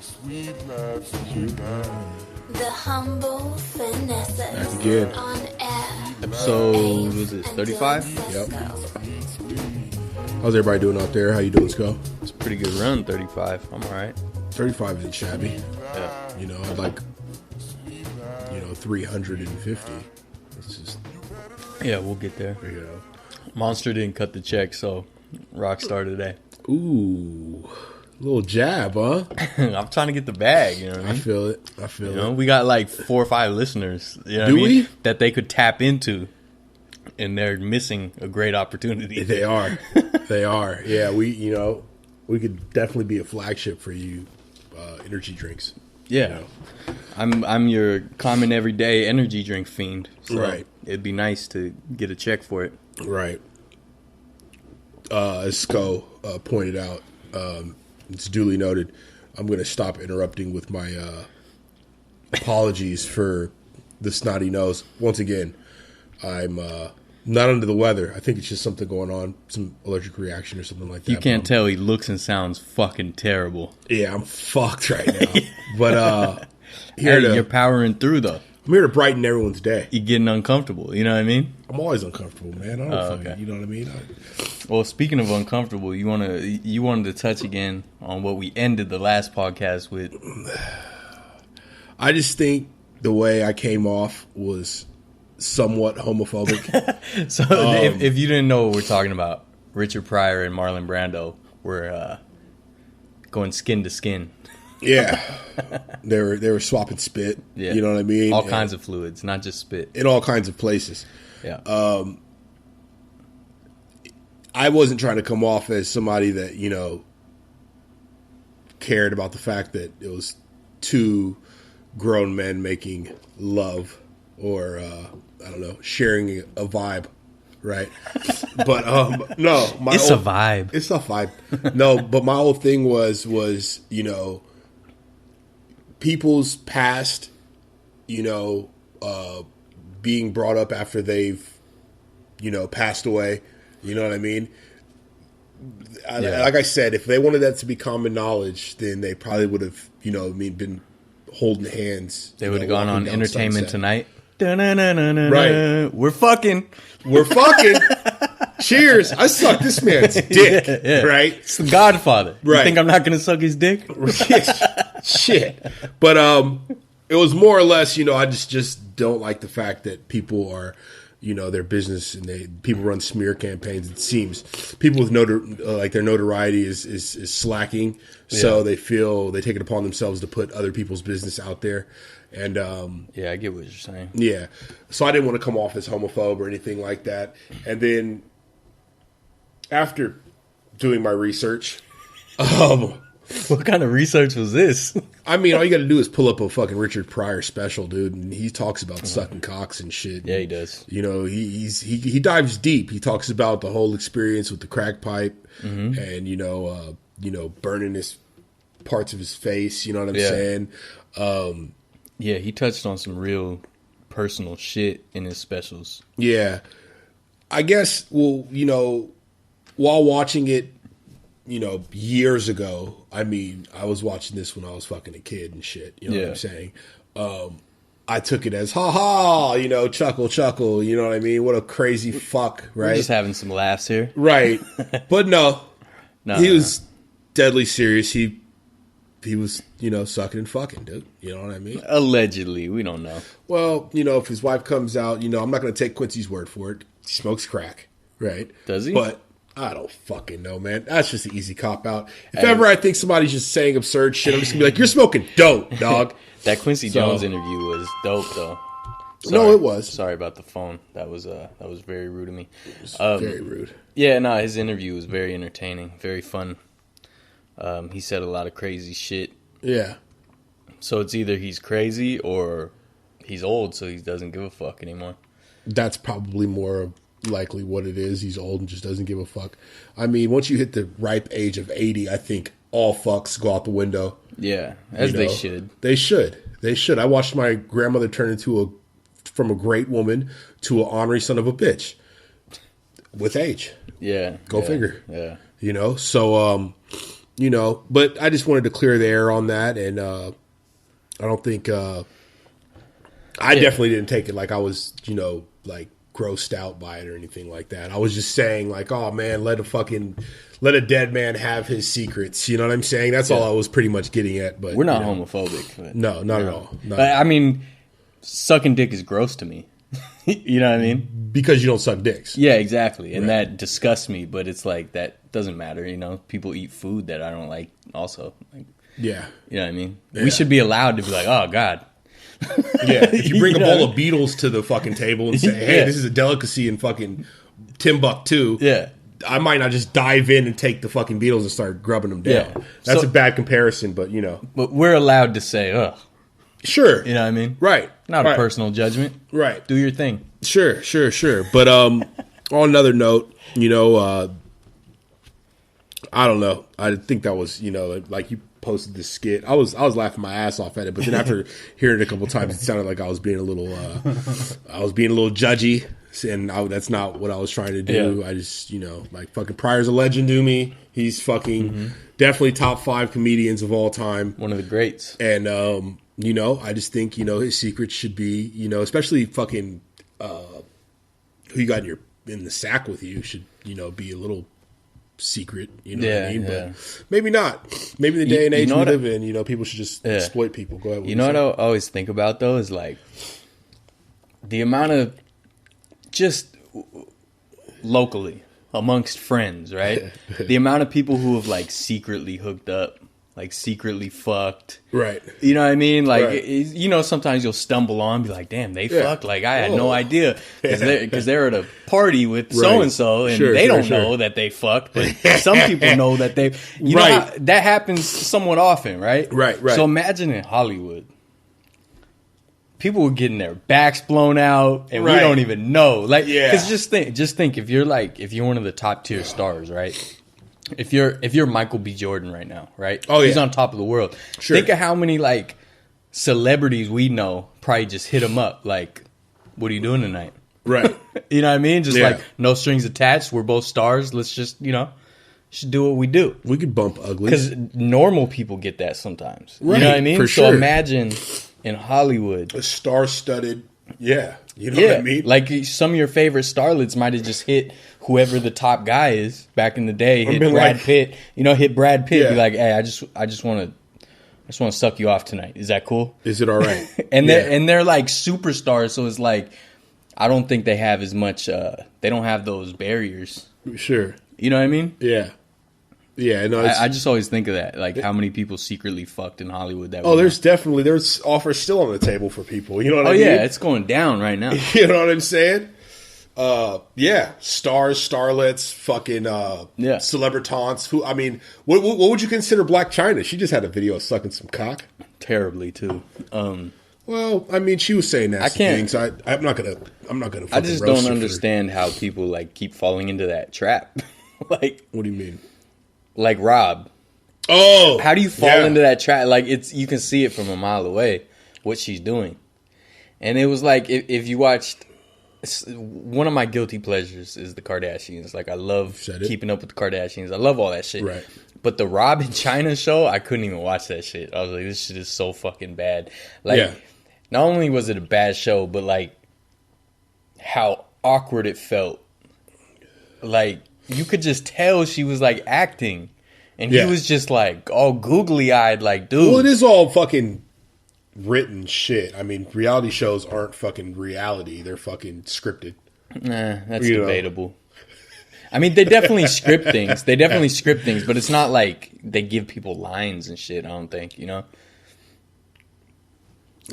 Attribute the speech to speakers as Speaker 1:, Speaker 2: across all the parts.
Speaker 1: The humble Finessors.
Speaker 2: Back again.
Speaker 1: On air.
Speaker 3: Episode, was it 35?
Speaker 2: Yep. How's everybody doing out there? How you doing, Sco?
Speaker 3: It's a pretty good run, 35. I'm alright.
Speaker 2: 35 isn't shabby.
Speaker 3: Yeah.
Speaker 2: You know, I'd like, 350. It's just,
Speaker 3: Yeah, we'll get there. Monster didn't cut the check, so Rockstar today.
Speaker 2: Ooh. Little jab, huh?
Speaker 3: I'm trying to get the bag, you know what I
Speaker 2: I
Speaker 3: mean?
Speaker 2: feel it. You know,
Speaker 3: We got like 4 or 5 listeners, you know
Speaker 2: Do
Speaker 3: what I mean?
Speaker 2: we?
Speaker 3: That they could tap into, and they're missing a great opportunity.
Speaker 2: They are. They are. Yeah, we could definitely be a flagship for you energy drinks.
Speaker 3: Yeah. I'm your common everyday energy drink fiend. So
Speaker 2: Right.
Speaker 3: It'd be nice to get a check for it.
Speaker 2: Right. As Sco pointed out, it's duly noted. I'm going to stop interrupting with my apologies for the snotty nose. Once again, I'm not under the weather. I think it's just something going on, some allergic reaction or something like that.
Speaker 3: You can't tell he looks and sounds fucking terrible.
Speaker 2: Yeah, I'm fucked right now. But
Speaker 3: You're powering through though.
Speaker 2: I'm here to brighten everyone's day.
Speaker 3: You're getting uncomfortable. You know what I mean?
Speaker 2: I'm always uncomfortable, man. I don't
Speaker 3: okay.
Speaker 2: You know what I mean?
Speaker 3: Well, speaking of uncomfortable, you wanted to touch again on what we ended the last podcast with.
Speaker 2: I just think the way I came off was somewhat homophobic.
Speaker 3: So if you didn't know what we're talking about, Richard Pryor and Marlon Brando were going skin to skin.
Speaker 2: Yeah, they were swapping spit.
Speaker 3: Yeah.
Speaker 2: You know what I mean?
Speaker 3: All kinds of fluids, not just spit.
Speaker 2: In all kinds of places.
Speaker 3: Yeah.
Speaker 2: I wasn't trying to come off as somebody that cared about the fact that it was two grown men making love or I don't know, sharing a vibe. Right. But no,
Speaker 3: It's a vibe.
Speaker 2: It's a vibe. No, but my whole thing was people's past, being brought up after they've, passed away. You know what I mean? Like I said, if they wanted that to be common knowledge, then they probably would have, been holding hands.
Speaker 3: They would have gone on Entertainment Tonight.
Speaker 2: Right.
Speaker 3: We're fucking.
Speaker 2: Cheers. I sucked this man's dick.
Speaker 3: Yeah.
Speaker 2: Right?
Speaker 3: It's the Godfather.
Speaker 2: Right.
Speaker 3: You think I'm not going to suck his dick?
Speaker 2: Shit. But it was more or less, I just don't like the fact that people are, their business and people run smear campaigns. It seems people with their notoriety is slacking, so they feel they take it upon themselves to put other people's business out there. And
Speaker 3: yeah, I get what you're saying.
Speaker 2: Yeah, so I didn't want to come off as homophobe or anything like that. And then after doing my research,
Speaker 3: what kind of research was this?
Speaker 2: I mean, all you got to do is pull up a fucking Richard Pryor special, dude, and he talks about sucking cocks and shit.
Speaker 3: Yeah, he does.
Speaker 2: He dives deep. He talks about the whole experience with the crack pipe and burning his parts of his face. You know what I'm saying?
Speaker 3: Yeah, he touched on some real personal shit in his specials.
Speaker 2: Yeah, I guess. Well, while watching it, years ago, I mean, I was watching this when I was fucking a kid and shit. You know what I'm saying? I took it as, ha, chuckle, you know what I mean? What a crazy fuck, right?
Speaker 3: We're just having some laughs here.
Speaker 2: Right. But no, he was deadly serious. He was, sucking and fucking, dude. You know what I mean?
Speaker 3: Allegedly. We don't know.
Speaker 2: Well, if his wife comes out, I'm not going to take Quincy's word for it. He smokes crack, right?
Speaker 3: Does he?
Speaker 2: But I don't fucking know, man. That's just an easy cop-out. If ever I think somebody's just saying absurd shit, I'm just going to be like, you're smoking dope, dog.
Speaker 3: That Quincy Jones interview was dope, though. Sorry.
Speaker 2: No, it was.
Speaker 3: Sorry about the phone. That was very rude of me.
Speaker 2: Very rude.
Speaker 3: Yeah, no, his interview was very entertaining, very fun. He said a lot of crazy shit.
Speaker 2: Yeah.
Speaker 3: So it's either he's crazy or he's old, so he doesn't give a fuck anymore.
Speaker 2: That's probably more likely what it is. He's old and just doesn't give a fuck. I mean, once you hit the ripe age of 80, I think all fucks go out the window.
Speaker 3: Yeah, as they should.
Speaker 2: They should. I watched my grandmother turn from a great woman to an ornery son of a bitch with age.
Speaker 3: Yeah.
Speaker 2: Go figure.
Speaker 3: Yeah.
Speaker 2: So you know, but I just wanted to clear the air on that, and I don't think I definitely didn't take it like I was, you know, like grossed out by it or anything like that. I was just saying like, oh man, let a dead man have his secrets. You know what I'm saying? That's all I was pretty much getting at. But
Speaker 3: we're not homophobic. But,
Speaker 2: no, not at all.
Speaker 3: But I mean, sucking dick is gross to me. You know what I mean?
Speaker 2: Because you don't suck dicks.
Speaker 3: Yeah, exactly. And that disgusts me, but it's like, that doesn't matter, you know? People eat food that I don't like also. Like,
Speaker 2: yeah.
Speaker 3: You know what I mean?
Speaker 2: Yeah.
Speaker 3: We should be allowed to be like, oh, God.
Speaker 2: Yeah. If you bring a bowl of beetles to the fucking table and say, hey, this is a delicacy in fucking Timbuktu.
Speaker 3: Yeah.
Speaker 2: I might not just dive in and take the fucking beetles and start grubbing them down.
Speaker 3: Yeah.
Speaker 2: That's a bad comparison, but you know.
Speaker 3: But we're allowed to say, ugh.
Speaker 2: Sure.
Speaker 3: You know what I mean?
Speaker 2: Right.
Speaker 3: Not a personal judgment.
Speaker 2: Right.
Speaker 3: Do your thing.
Speaker 2: Sure. But on another note, you know, I don't know. I think that was, you know, like you posted this skit. I was laughing my ass off at it, but then after hearing it a couple times, it sounded like I was being a little judgy, and that's not what I was trying to do. Yeah. I just, you know, like fucking Pryor's a legend to me. He's fucking definitely top 5 comedians of all time.
Speaker 3: One of the greats.
Speaker 2: And you know, I just think, you know, his secrets should be, you know, especially fucking who you got in the sack with you should, you know, be a little secret, you know what I mean? But maybe not. Maybe the day and age we live in, you know, people should just exploit people. Go ahead.
Speaker 3: You know what I always think about though is like the amount of just locally amongst friends, right? The amount of people who have like secretly hooked up, like secretly fucked.
Speaker 2: Right.
Speaker 3: You know what I mean? Like, you know, sometimes you'll stumble on and be like, damn, they fucked. Like, I had no idea. Because they're at a party with so-and-so and they don't know that they fucked. But some people know that they... You know how, that happens somewhat often, right?
Speaker 2: Right.
Speaker 3: So imagine in Hollywood, people were getting their backs blown out and we don't even know. Like, because just think, if you're one of the top tier stars, right? If you're Michael B. Jordan right now, right?
Speaker 2: Oh, yeah.
Speaker 3: He's on top of the world.
Speaker 2: Sure.
Speaker 3: Think of how many, like, celebrities we know probably just hit him up, like, what are you doing tonight?
Speaker 2: Right.
Speaker 3: You know what I mean? Just like, no strings attached. We're both stars. Let's just, you know, should do what we do.
Speaker 2: We could bump ugly.
Speaker 3: Because normal people get that sometimes.
Speaker 2: Right.
Speaker 3: You know what I mean?
Speaker 2: For
Speaker 3: So
Speaker 2: sure.
Speaker 3: imagine in Hollywood.
Speaker 2: A star-studded, you know what I mean?
Speaker 3: Like some of your favorite starlets might have just hit whoever the top guy is back in the day. Hit Brad Pitt. You know, hit Brad Pitt. Be like, hey, I just want to suck you off tonight. Is that cool?
Speaker 2: Is it all right?
Speaker 3: And they're like superstars, so it's like I don't think they have as much. They don't have those barriers.
Speaker 2: Sure.
Speaker 3: You know what I mean?
Speaker 2: Yeah. Yeah. No.
Speaker 3: I just always think of that, like how many people secretly fucked in Hollywood.
Speaker 2: There's offers still on the table for people. You know what I mean?
Speaker 3: Oh yeah, it's going down right now.
Speaker 2: You know what I'm saying? Stars, starlets, fucking celebritants. Who? I mean, what would you consider Blac Chyna? She just had a video of sucking some cock.
Speaker 3: Terribly too.
Speaker 2: Well, I mean, she was saying that. Things. I'm not gonna.
Speaker 3: I just don't understand how people like keep falling into that trap. Like,
Speaker 2: what do you mean?
Speaker 3: Like Rob.
Speaker 2: Oh,
Speaker 3: how do you fall into that trap? Like you can see it from a mile away what she's doing, and it was like if you watched. One of my guilty pleasures is the Kardashians. Like, I love keeping up with the Kardashians. I love all that shit.
Speaker 2: Right.
Speaker 3: But the Rob and Chyna show, I couldn't even watch that shit. I was like, this shit is so fucking bad. Like, not only was it a bad show, but, like, how awkward it felt. Like, you could just tell she was, like, acting. And he was just, like, all googly-eyed, like, dude.
Speaker 2: Well, it is all fucking... written shit. I mean, reality shows aren't fucking reality. They're fucking scripted.
Speaker 3: Nah, that's debatable. I mean, they definitely script things. But it's not like they give people lines and shit, I don't think, you know?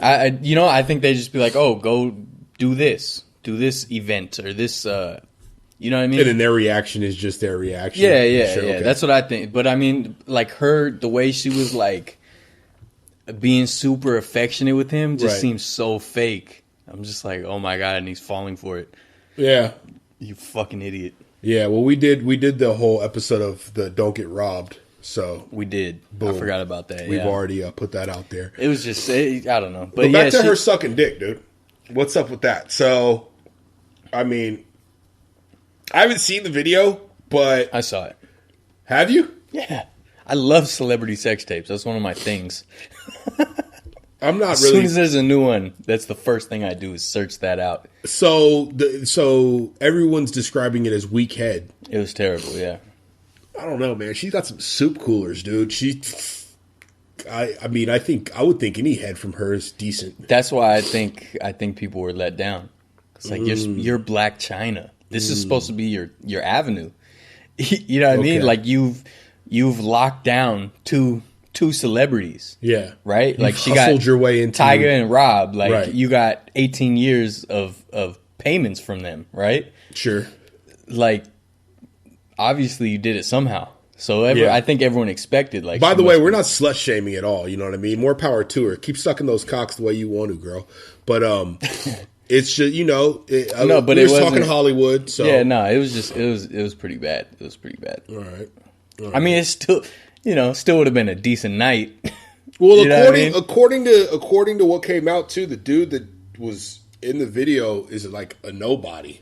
Speaker 3: I think they just be like, oh, go do this event or this, you know what I mean?
Speaker 2: And then their reaction is just their reaction.
Speaker 3: Yeah. Okay. That's what I think. But I mean, like the way she was like, being super affectionate with him just seems so fake. I'm just like, oh my god, and he's falling for it.
Speaker 2: Yeah,
Speaker 3: you fucking idiot.
Speaker 2: Yeah, well, we did the whole episode of the Don't Get Robbed. So
Speaker 3: we did. Boom. I forgot about that.
Speaker 2: We've already put that out there.
Speaker 3: It was just I don't know, but
Speaker 2: back to her sucking dick, dude. What's up with that? So, I mean, I haven't seen the video, but
Speaker 3: I saw it.
Speaker 2: Have you?
Speaker 3: Yeah. I love celebrity sex tapes. That's one of my things.
Speaker 2: I'm not
Speaker 3: As
Speaker 2: really.
Speaker 3: soon as there's a new one, that's the first thing I do is search that out.
Speaker 2: So everyone's describing it as weak head.
Speaker 3: It was terrible, yeah.
Speaker 2: I don't know, man. She's got some soup coolers, dude. I mean, I would think any head from her is decent.
Speaker 3: That's why I think people were let down. It's like you're Blac Chyna. This is supposed to be your avenue. You know what I mean? Like you've locked down two celebrities.
Speaker 2: Yeah.
Speaker 3: Right? Like
Speaker 2: You've
Speaker 3: she got
Speaker 2: hustled your way into
Speaker 3: Tiger and Rob. Like
Speaker 2: Right.
Speaker 3: you got 18 years of payments from them, right?
Speaker 2: Sure.
Speaker 3: Like obviously you did it somehow. So I think everyone expected like.
Speaker 2: By the way, we're not slut shaming at all. You know what I mean? More power to her. Keep sucking those cocks the way you want to, girl. But it's just
Speaker 3: no, but
Speaker 2: we
Speaker 3: it
Speaker 2: were talking
Speaker 3: wasn't-
Speaker 2: Hollywood. So
Speaker 3: Yeah, no, it was pretty bad. It was pretty bad.
Speaker 2: all right.
Speaker 3: I mean, it's still would have been a decent night.
Speaker 2: Well,
Speaker 3: You know what I mean?
Speaker 2: according to what came out too, the dude that was in the video is like a nobody.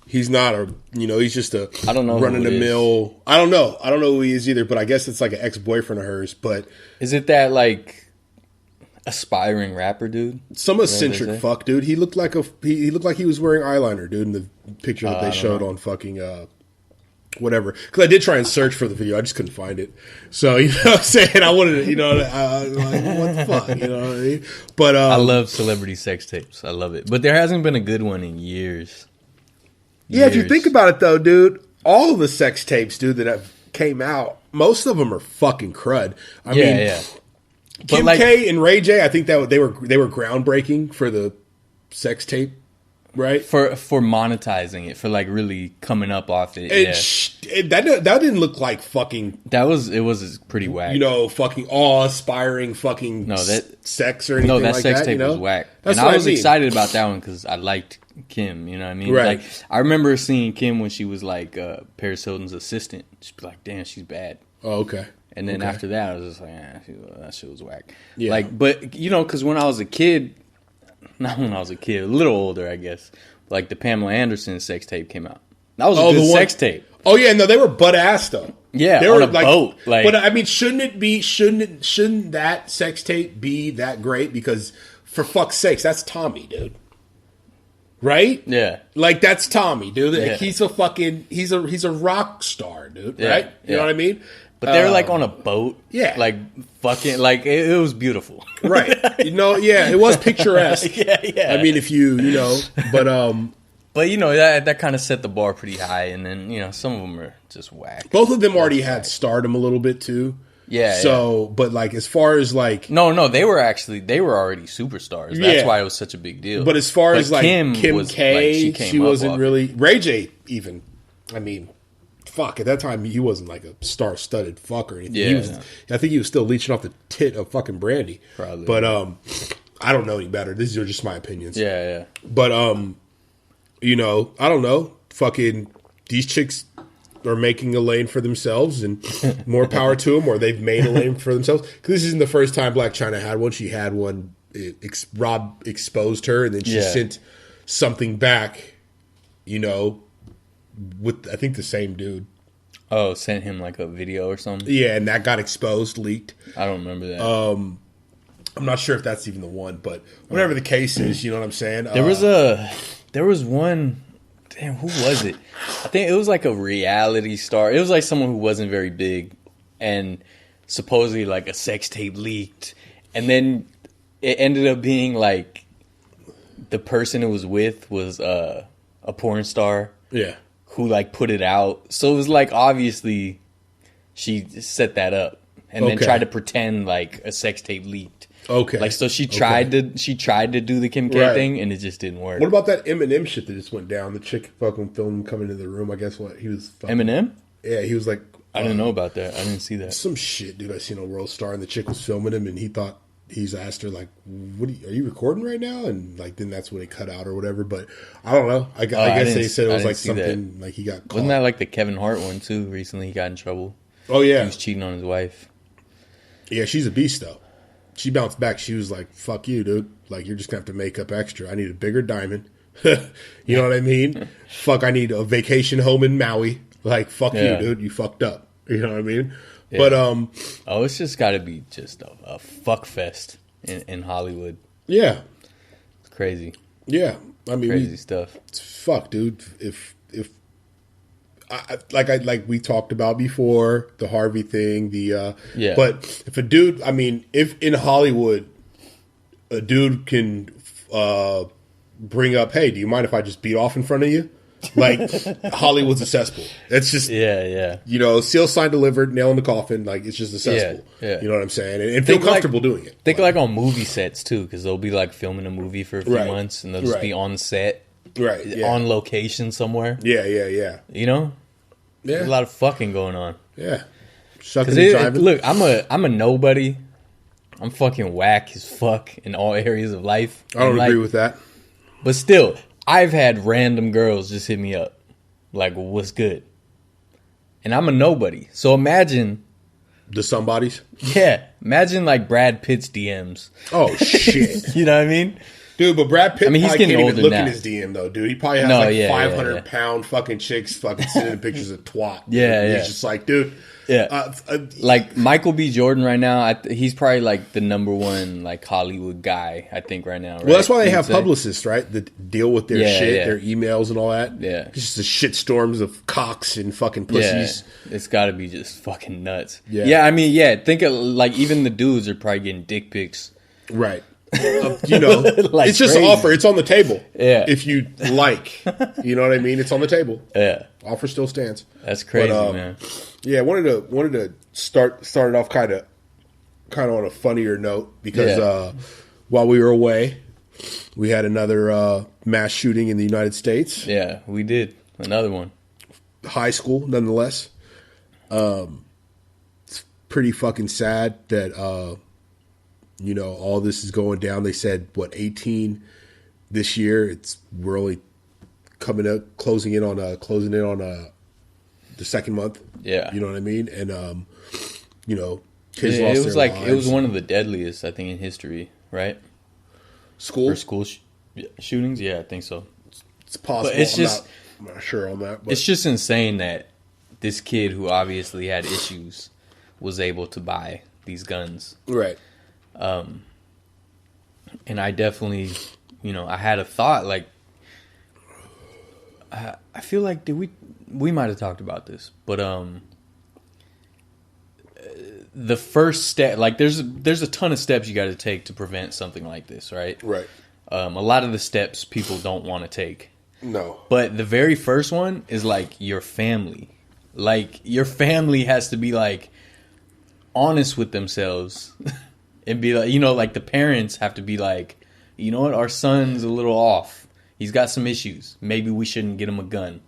Speaker 2: He's not he's just a
Speaker 3: I don't know
Speaker 2: run of
Speaker 3: who
Speaker 2: the
Speaker 3: it
Speaker 2: mill. I don't know who he is either, but I guess it's like an ex-boyfriend of hers. But
Speaker 3: Is it that like aspiring rapper dude?
Speaker 2: some
Speaker 3: what they
Speaker 2: eccentric
Speaker 3: say?
Speaker 2: fuck dude. He looked like he looked like he was wearing eyeliner, dude, in the picture that they showed on fucking whatever. Because I did try and search for the video, I just couldn't find it. So you know what I'm saying, I wanted to, like what the fuck, you know what I mean? But
Speaker 3: I love celebrity sex tapes. I love it, but there hasn't been a good one in years.
Speaker 2: yeah, if you
Speaker 3: Years.
Speaker 2: think about it though, dude, all of the sex tapes, dude, that have came out, most of them are fucking crud. I mean,
Speaker 3: yeah.
Speaker 2: Kim
Speaker 3: But,
Speaker 2: K and Ray J, I think that they were groundbreaking for the sex tape, right?
Speaker 3: For monetizing it, for like really coming up off it.
Speaker 2: And that didn't look like fucking,
Speaker 3: It was pretty whack.
Speaker 2: fucking awe-inspiring fucking
Speaker 3: No, that-
Speaker 2: sex or anything
Speaker 3: No, that
Speaker 2: like
Speaker 3: sex
Speaker 2: that.
Speaker 3: tape
Speaker 2: you know?
Speaker 3: was whack.
Speaker 2: That's
Speaker 3: and
Speaker 2: what
Speaker 3: I was
Speaker 2: mean.
Speaker 3: excited about that one because I liked Kim, you know what I mean?
Speaker 2: Right.
Speaker 3: Like, I remember seeing Kim when she was like Paris Hilton's assistant. She'd be like, damn, she's bad.
Speaker 2: Oh, okay.
Speaker 3: And then
Speaker 2: Okay.
Speaker 3: after that, I was just like, that shit was whack.
Speaker 2: Yeah.
Speaker 3: Like, but, because when I was a kid, not when I was a kid, a little older, I guess, like the Pamela Anderson sex tape came out. That was a good sex tape.
Speaker 2: Oh yeah, no, they were butt ass though.
Speaker 3: Yeah,
Speaker 2: they
Speaker 3: on
Speaker 2: were
Speaker 3: a boat. Like,
Speaker 2: but I mean, shouldn't that sex tape be that great? Because for fuck's sakes, that's Tommy, dude. Right?
Speaker 3: yeah.
Speaker 2: Like that's Tommy, dude. Like,
Speaker 3: Yeah.
Speaker 2: he's a rock star, dude.
Speaker 3: Yeah,
Speaker 2: Right? You
Speaker 3: yeah.
Speaker 2: know what I mean?
Speaker 3: But they were like on a boat.
Speaker 2: yeah.
Speaker 3: Like, fucking, like, it was beautiful.
Speaker 2: Right. Yeah, it was picturesque.
Speaker 3: yeah.
Speaker 2: I mean, if but
Speaker 3: But that kind of set the bar pretty high, and then some of them are just whack.
Speaker 2: both of them already had stardom a little bit too.
Speaker 3: Yeah.
Speaker 2: So, but like as far as like,
Speaker 3: No, they were already superstars. That's
Speaker 2: Yeah.
Speaker 3: why it was such a big deal.
Speaker 2: but as far as like Kim
Speaker 3: was,
Speaker 2: K,
Speaker 3: like,
Speaker 2: she
Speaker 3: came up
Speaker 2: wasn't
Speaker 3: off
Speaker 2: really
Speaker 3: it.
Speaker 2: Ray J even. I mean, fuck, at that time he wasn't like a star-studded fuck or anything.
Speaker 3: Yeah,
Speaker 2: He was,
Speaker 3: no.
Speaker 2: I think he was still leeching off the tit of fucking Brandy.
Speaker 3: Probably.
Speaker 2: But I don't know any better. These are just my opinions.
Speaker 3: Yeah.
Speaker 2: But I don't know. Fucking these chicks are making a lane for themselves, and more power to them, or they've made a lane for themselves. Because this isn't the first time Blac Chyna had one. She had one. Rob exposed her, and then she
Speaker 3: Yeah.
Speaker 2: sent something back. With I think the same dude.
Speaker 3: Oh, sent him like a video or something.
Speaker 2: Yeah, and that got exposed, leaked.
Speaker 3: I don't remember that.
Speaker 2: I'm not sure if that's even the one, but whatever the case is, you know what I'm saying.
Speaker 3: There was one. Damn, who was it? I think it was like a reality star. It was like someone who wasn't very big, and supposedly like a sex tape leaked, and then it ended up being like the person it was with was a porn star
Speaker 2: Yeah.
Speaker 3: who like put it out. So it was like obviously she set that up and then
Speaker 2: Okay.
Speaker 3: tried to pretend like a sex tape leaked.
Speaker 2: Okay.
Speaker 3: Like so she tried to do the Kim K
Speaker 2: Right.
Speaker 3: thing and it just didn't work.
Speaker 2: What about that Eminem shit that just went down? The chick fucking filmed him coming into the room. I guess what he was. Fucking,
Speaker 3: Eminem?
Speaker 2: Yeah, he was like.
Speaker 3: I didn't know about that. I didn't see that.
Speaker 2: Some shit, dude. I seen on World Star, and the chick was filming him, and he's asked her like, "What are you recording right now?" And like, then that's when it cut out or whatever. But I don't know. I guess
Speaker 3: didn't-
Speaker 2: they said it
Speaker 3: I
Speaker 2: was
Speaker 3: didn't
Speaker 2: like
Speaker 3: see
Speaker 2: something like he got caught.
Speaker 3: Wasn't that like the Kevin Hart one too? Recently he got in trouble.
Speaker 2: Oh
Speaker 3: He
Speaker 2: yeah,
Speaker 3: was cheating on his wife.
Speaker 2: yeah. She's a beast though. She bounced back. She was like, "Fuck you, dude. Like you're just gonna have to make up extra. I need a bigger diamond." You know what I mean? Fuck, I need a vacation home in Maui. Like fuck
Speaker 3: Yeah.
Speaker 2: you, dude. You fucked up. You know what I mean?
Speaker 3: Yeah.
Speaker 2: But
Speaker 3: it's just got to be just a fuck fest in Hollywood.
Speaker 2: Yeah,
Speaker 3: It's crazy.
Speaker 2: Yeah, I mean,
Speaker 3: Crazy stuff.
Speaker 2: Fuck, dude. If like we talked about before, the Harvey thing,
Speaker 3: Yeah.
Speaker 2: But if a dude, I mean, if in Hollywood, a dude can bring up, hey, do you mind if I just beat off in front of you? Like, Hollywood's a cesspool. It's just,
Speaker 3: Yeah.
Speaker 2: you know, seal sign delivered, nail in the coffin. Like, it's just a cesspool.
Speaker 3: Yeah.
Speaker 2: You know what I'm saying? And feel comfortable doing it.
Speaker 3: Think like on movie sets too, because they'll be like filming a movie for a few months, and they'll just be on set, on location somewhere.
Speaker 2: Yeah.
Speaker 3: You know,
Speaker 2: Yeah.
Speaker 3: there's a lot of fucking going on.
Speaker 2: Yeah. Shucking and jiving.
Speaker 3: Look, I'm a nobody. I'm fucking whack as fuck in all areas of life.
Speaker 2: I don't agree with that.
Speaker 3: But still, I've had random girls just hit me up, like, what's good? And I'm a nobody. So imagine
Speaker 2: the somebodies.
Speaker 3: Yeah, imagine like Brad Pitt's DMs.
Speaker 2: Oh shit!
Speaker 3: You know what I mean?
Speaker 2: Dude, but Brad Pitt,
Speaker 3: I mean, he's getting
Speaker 2: can't
Speaker 3: older
Speaker 2: even look
Speaker 3: now.
Speaker 2: in his DM though, dude. He probably has 500-pound fucking chicks fucking sending pictures of twat.
Speaker 3: Yeah.
Speaker 2: He's just like, dude.
Speaker 3: Yeah. Like Michael B. Jordan right now, he's probably like the number one like Hollywood guy, I think, right now. Right?
Speaker 2: Well, that's why they have publicists, right? That deal with their shit, their emails and all that.
Speaker 3: Yeah.
Speaker 2: It's just the shit storms of cocks and fucking pussies.
Speaker 3: Yeah. It's got to be just fucking nuts.
Speaker 2: Yeah.
Speaker 3: I mean, think of like even the dudes are probably getting dick pics.
Speaker 2: Right. You know,
Speaker 3: like
Speaker 2: it's just
Speaker 3: crazy.
Speaker 2: an offer. It's on the table.
Speaker 3: Yeah.
Speaker 2: If you like, you know what I mean? It's on the table.
Speaker 3: Yeah.
Speaker 2: Offer still stands.
Speaker 3: That's crazy, man.
Speaker 2: Yeah, I wanted to start it off kind of on a funnier note because while we were away, we had another mass shooting in the United States.
Speaker 3: Yeah, we did another one.
Speaker 2: High school, nonetheless. It's pretty fucking sad that you know, all this is going down. They said 18 this year. We're only closing in on the second month.
Speaker 3: Yeah,
Speaker 2: you know what I mean. And you know,
Speaker 3: kids lost their lives. It was one of the deadliest, I think, in history. Right? School shootings. Yeah, I think so.
Speaker 2: It's possible. But I'm not sure on that. But.
Speaker 3: It's just insane that this kid who obviously had issues was able to buy these guns.
Speaker 2: Right.
Speaker 3: And I definitely, you know, I had a thought like, I feel like we might have talked about this, but the first step, like there's a ton of steps you got to take to prevent something like this, right?
Speaker 2: Right.
Speaker 3: A lot of the steps people don't want to take.
Speaker 2: No.
Speaker 3: But the very first one is like your family. Like your family has to be like honest with themselves. And be like, you know, like the parents have to be like, you know what, our son's a little off. He's got some issues. Maybe we shouldn't get him a gun.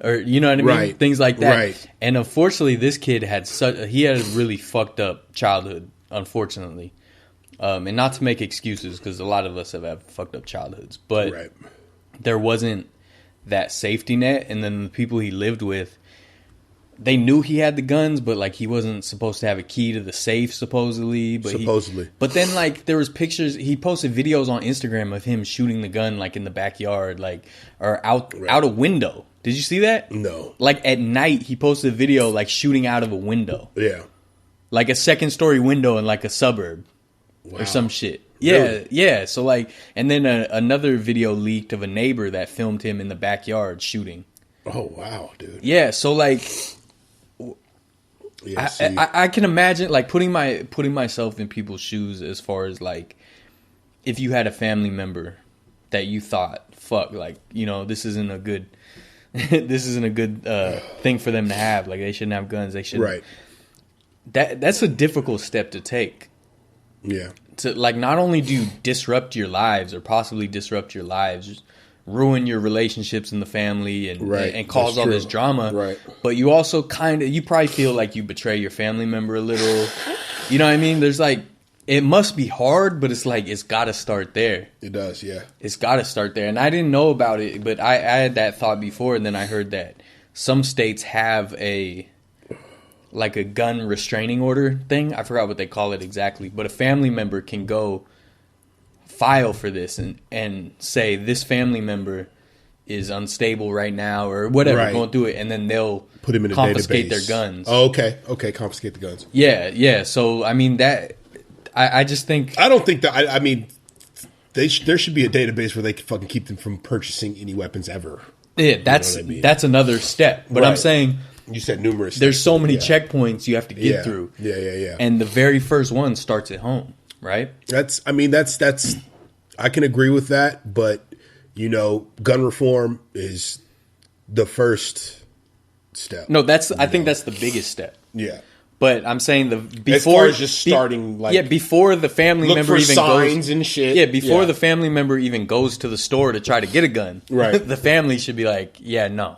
Speaker 3: Or, you know what I mean?
Speaker 2: Right.
Speaker 3: Things like that.
Speaker 2: Right.
Speaker 3: And unfortunately, this kid had a really fucked up childhood, unfortunately. And not to make excuses, because a lot of us have had fucked up childhoods. But there wasn't that safety net. And then the people he lived with, they knew he had the guns, but like he wasn't supposed to have a key to the safe, supposedly. But but then like there was pictures. He posted videos on Instagram of him shooting the gun like in the backyard, like or out a window. Did you see that?
Speaker 2: No.
Speaker 3: Like at night, he posted a video like shooting out of a window.
Speaker 2: Yeah.
Speaker 3: Like a second-story window in like a suburb or some shit. Yeah, really? Yeah. So like, and then another video leaked of a neighbor that filmed him in the backyard shooting.
Speaker 2: Oh wow, dude.
Speaker 3: Yeah. So like.
Speaker 2: Yeah,
Speaker 3: I can imagine like putting myself in people's shoes as far as like if you had a family member that you thought fuck like you know this isn't a good thing for them to have, like they shouldn't have guns, they should that's a difficult step to take.
Speaker 2: Yeah.
Speaker 3: To like not only do you disrupt your lives or possibly disrupt your lives, ruin your relationships in the family and cause all this drama. But you also you probably feel like you betray your family member a little. You know what I mean? There's like, it must be hard, but it's like, it's got to start there.
Speaker 2: It does, yeah.
Speaker 3: It's got to start there. And I didn't know about it, but I had that thought before. And then I heard that some states have a gun restraining order thing. I forgot what they call it exactly. But a family member can go file for this and say this family member is unstable right now or whatever, going through it, and then they'll
Speaker 2: put them in a
Speaker 3: confiscate
Speaker 2: database.
Speaker 3: their guns.
Speaker 2: Oh, okay, confiscate the guns.
Speaker 3: Yeah. So I mean that. I just think
Speaker 2: I don't think that. I mean, there should be a database where they can fucking keep them from purchasing any weapons ever.
Speaker 3: Yeah, that's another step. But I'm saying
Speaker 2: you said numerous.
Speaker 3: There's so many checkpoints you have to get through.
Speaker 2: Yeah.
Speaker 3: And the very first one starts at home, right?
Speaker 2: That's. I can agree with that, but gun reform is the first step.
Speaker 3: No, I think that's the biggest step.
Speaker 2: Yeah.
Speaker 3: But I'm saying before
Speaker 2: as far as just starting,
Speaker 3: before the family member even
Speaker 2: signs
Speaker 3: goes
Speaker 2: and shit.
Speaker 3: Yeah, before the family member even goes to the store to try to get a gun,
Speaker 2: right?
Speaker 3: The family should be like, no,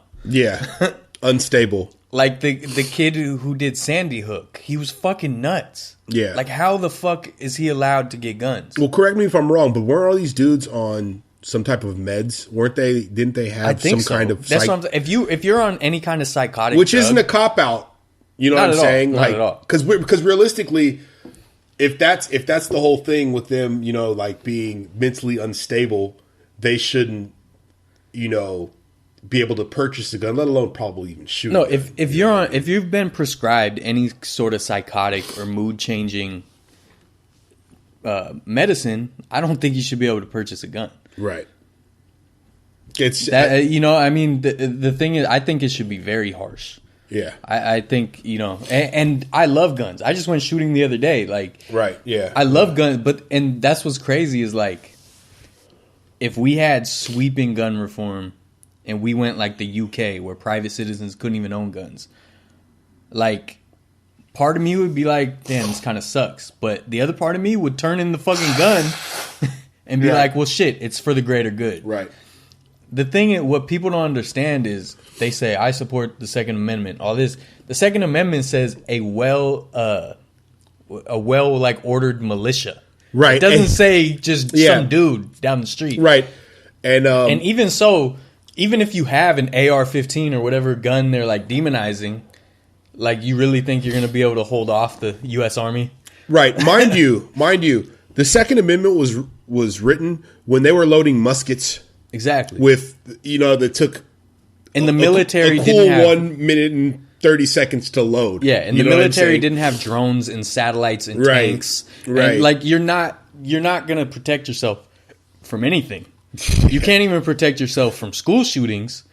Speaker 2: unstable.
Speaker 3: Like the kid who did Sandy Hook, he was fucking nuts.
Speaker 2: Yeah,
Speaker 3: like how the fuck is he allowed to get guns?
Speaker 2: Well, correct me if I'm wrong, but weren't all these dudes on some type of meds? Weren't they? Didn't they have some kind of?
Speaker 3: That's what I'm saying. If you're on any kind of psychotic,
Speaker 2: which
Speaker 3: drug,
Speaker 2: isn't a cop out. You know what I'm saying?
Speaker 3: Not at all.
Speaker 2: Because realistically, if that's the whole thing with them, like being mentally unstable, they shouldn't, be able to purchase a gun, let alone probably even shoot.
Speaker 3: No, if you've been prescribed any sort of psychotic or mood changing medicine, I don't think you should be able to purchase a gun.
Speaker 2: Right. It's
Speaker 3: that I mean the thing is, I think it should be very harsh.
Speaker 2: Yeah,
Speaker 3: I think and I love guns. I just went shooting the other day. Like,
Speaker 2: right? Yeah,
Speaker 3: I love guns, and that's what's crazy is like, if we had sweeping gun reform, and we went like the UK where private citizens couldn't even own guns, like, part of me would be like, damn, this kind of sucks. But the other part of me would turn in the fucking gun and be like, well, shit, it's for the greater good.
Speaker 2: Right.
Speaker 3: The thing, what people don't understand is they say, I support the Second Amendment, all this. The Second Amendment says a ordered militia.
Speaker 2: Right.
Speaker 3: It doesn't say just some dude down the street.
Speaker 2: Right. And
Speaker 3: even so, even if you have an AR-15 or whatever gun they're like demonizing, like, you really think you're going to be able to hold off the U.S. Army?
Speaker 2: Right. Mind you, the Second Amendment was written when they were loading muskets.
Speaker 3: Exactly.
Speaker 2: With, that took
Speaker 3: and the military
Speaker 2: a cool
Speaker 3: didn't have
Speaker 2: 1 minute and 30 seconds to load.
Speaker 3: Yeah, and the military didn't have drones and satellites and tanks. Right. And like, you're not going to protect yourself from anything. You can't even protect yourself from school shootings.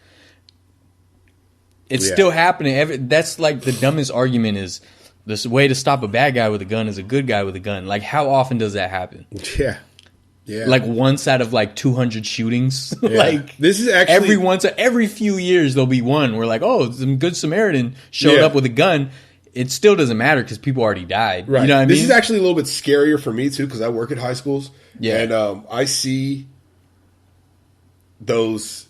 Speaker 3: It's still happening. That's like the dumbest argument is this way to stop a bad guy with a gun is a good guy with a gun. Like, how often does that happen?
Speaker 2: Yeah. Yeah.
Speaker 3: Like once out of like 200 shootings.
Speaker 2: Yeah. Like, this is actually
Speaker 3: every few years there'll be one where like, oh, some good Samaritan showed up with a gun. It still doesn't matter because people already died.
Speaker 2: Right.
Speaker 3: You know what I mean?
Speaker 2: This is actually a little bit scarier for me too because I work at high schools.
Speaker 3: Yeah.
Speaker 2: And I see those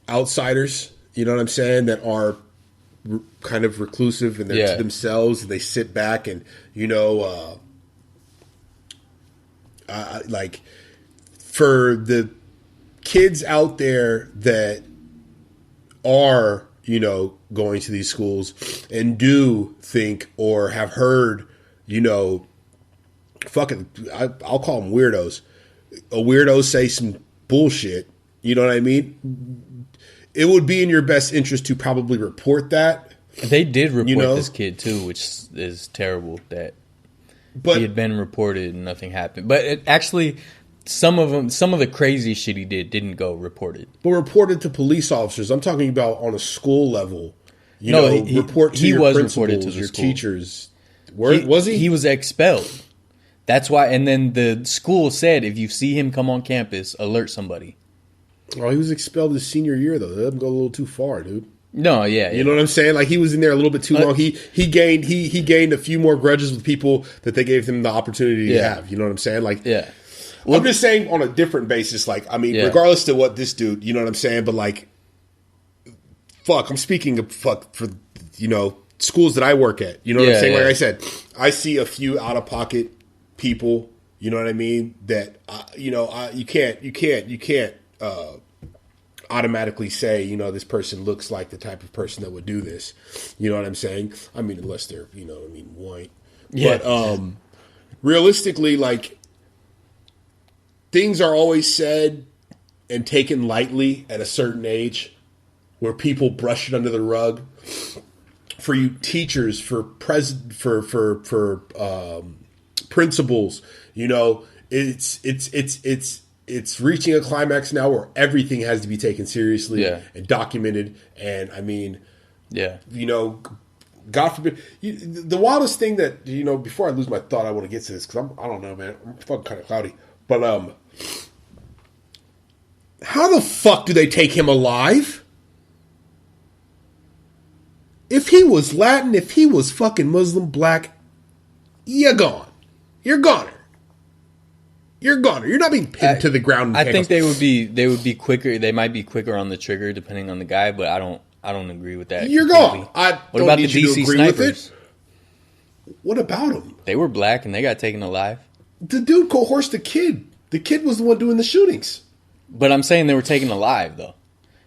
Speaker 2: outsiders. You know what I'm saying? That are kind of reclusive and they're to themselves and they sit back and like, for the kids out there that are, going to these schools and do think or have heard, fucking, I'll call them weirdos. A weirdo say some bullshit. You know what I mean? It would be in your best interest to probably report that.
Speaker 3: They did report this kid too, which is terrible that he had been reported and nothing happened. But actually, some of the crazy shit he didn't go reported.
Speaker 2: But reported to police officers. I'm talking about on a school level. Report to your principals, your teachers. Was he?
Speaker 3: He was expelled. That's why. And then the school said, if you see him come on campus, alert somebody.
Speaker 2: Oh, he was expelled his senior year though. That doesn't go a little too far, dude.
Speaker 3: No, yeah.
Speaker 2: You know what I'm saying? Like, he was in there a little bit too long. He gained a few more grudges with people that they gave him the opportunity to have. You know what I'm saying? Like,
Speaker 3: yeah.
Speaker 2: Well, I'm just saying on a different basis. Like, I mean, regardless to what this dude, you know what I'm saying? But like, fuck, I'm speaking of for schools that I work at. You know what I'm saying? Like I said, I see a few out of pocket people. You know what I mean? That you can't automatically say, this person looks like the type of person that would do this. You know what I'm saying? I mean, unless they're, white. Yeah. But realistically, like, things are always said and taken lightly at a certain age, where people brush it under the rug. For you teachers, for principals, you know, it's reaching a climax now where everything has to be taken seriously and documented. And I mean, you know, God forbid. The wildest thing that, you know, before I lose my thought, I want to get to this because I don't know, man. I'm fucking kind of cloudy. But how the fuck do they take him alive? If he was Latin, if he was fucking Muslim, black, you're gone. You're goner. You're goner. You're not being pinned to the ground.
Speaker 3: I think they would be quicker. They might be quicker on the trigger depending on the guy, but I don't agree with that.
Speaker 2: You're gone. What
Speaker 3: about the DC snipers?
Speaker 2: What about them?
Speaker 3: They were black and they got taken alive.
Speaker 2: The dude coerced the kid. The kid was the one doing the shootings.
Speaker 3: But I'm saying they were taken alive, though.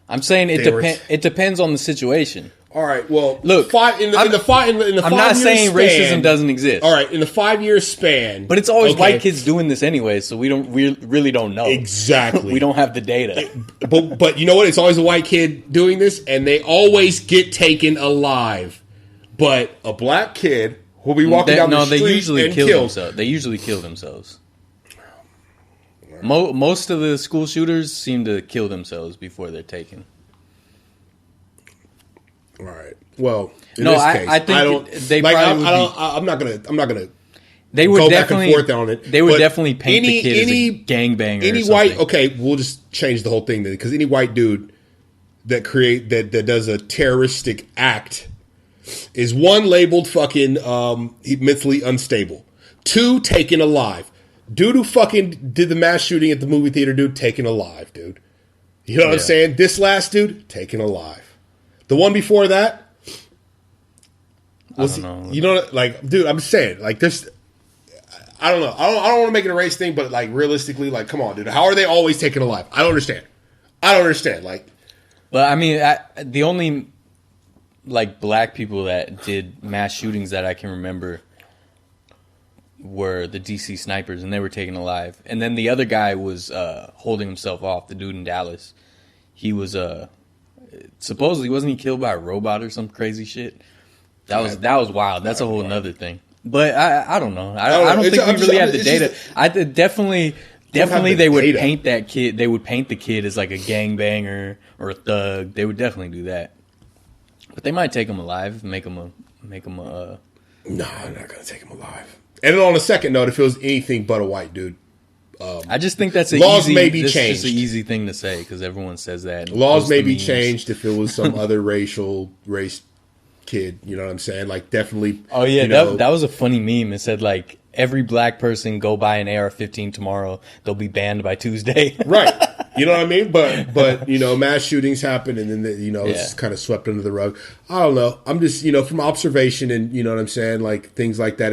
Speaker 3: I'm saying it depends on the situation.
Speaker 2: All right. Well,
Speaker 3: look.
Speaker 2: I'm
Speaker 3: not saying racism doesn't exist.
Speaker 2: All right, in the 5-year span,
Speaker 3: but it's always white kids doing this anyway, so we really don't know
Speaker 2: exactly.
Speaker 3: We don't have the data.
Speaker 2: But you know what? It's always a white kid doing this, and they always get taken alive. But a black kid will be walking down the street
Speaker 3: they usually
Speaker 2: and
Speaker 3: kill
Speaker 2: killed.
Speaker 3: themselves. They usually kill themselves. Most of the school shooters seem to kill themselves before they're taken.
Speaker 2: All right. Well, in
Speaker 3: no,
Speaker 2: this case,
Speaker 3: I think they
Speaker 2: like,
Speaker 3: probably
Speaker 2: I'm not gonna.
Speaker 3: They would
Speaker 2: go
Speaker 3: definitely
Speaker 2: back and forth on it.
Speaker 3: They would definitely paint the kid as a gangbanger.
Speaker 2: Any white, okay, we'll just change the whole thing then, because any white dude that does a terroristic act is, one, labeled fucking mentally unstable, 2, taken alive. Dude who fucking did the mass shooting at the movie theater, dude, taken alive, dude. You know what I'm saying? This last dude, taken alive. The one before that was, you know, like, dude, I'm saying, like, this, I don't know. I don't want to make it a race thing, but, like, realistically, like, come on, dude. How are they always taken alive? I don't understand. Like,
Speaker 3: but I mean, the only, like, black people that did mass shootings that I can remember were the DC snipers, and they were taken alive. And then the other guy was holding himself off, the dude in Dallas. He was supposedly, wasn't he killed by a robot or some crazy shit? That was wild. That's a whole nother thing. But I don't know. I don't think we really have the data. Definitely they would paint that kid. They would paint the kid as like a gangbanger or a thug. They would definitely do that. But they might take him alive, make him a. No,
Speaker 2: I'm not gonna take him alive. And then on a second note, if it was anything but a white dude,
Speaker 3: I just think that's
Speaker 2: laws may be changed.
Speaker 3: Just an easy thing to say because everyone says that.
Speaker 2: Laws may be changed if it was some other race kid. You know what I'm saying? Like, definitely.
Speaker 3: Oh yeah, that was a funny meme. It said like, every black person go buy an AR-15 tomorrow. They'll be banned by Tuesday.
Speaker 2: Right. You know what I mean? But you know, mass shootings happen, and then it's kind of swept under the rug. I don't know. I'm just, from observation, and you know what I'm saying, like things like that.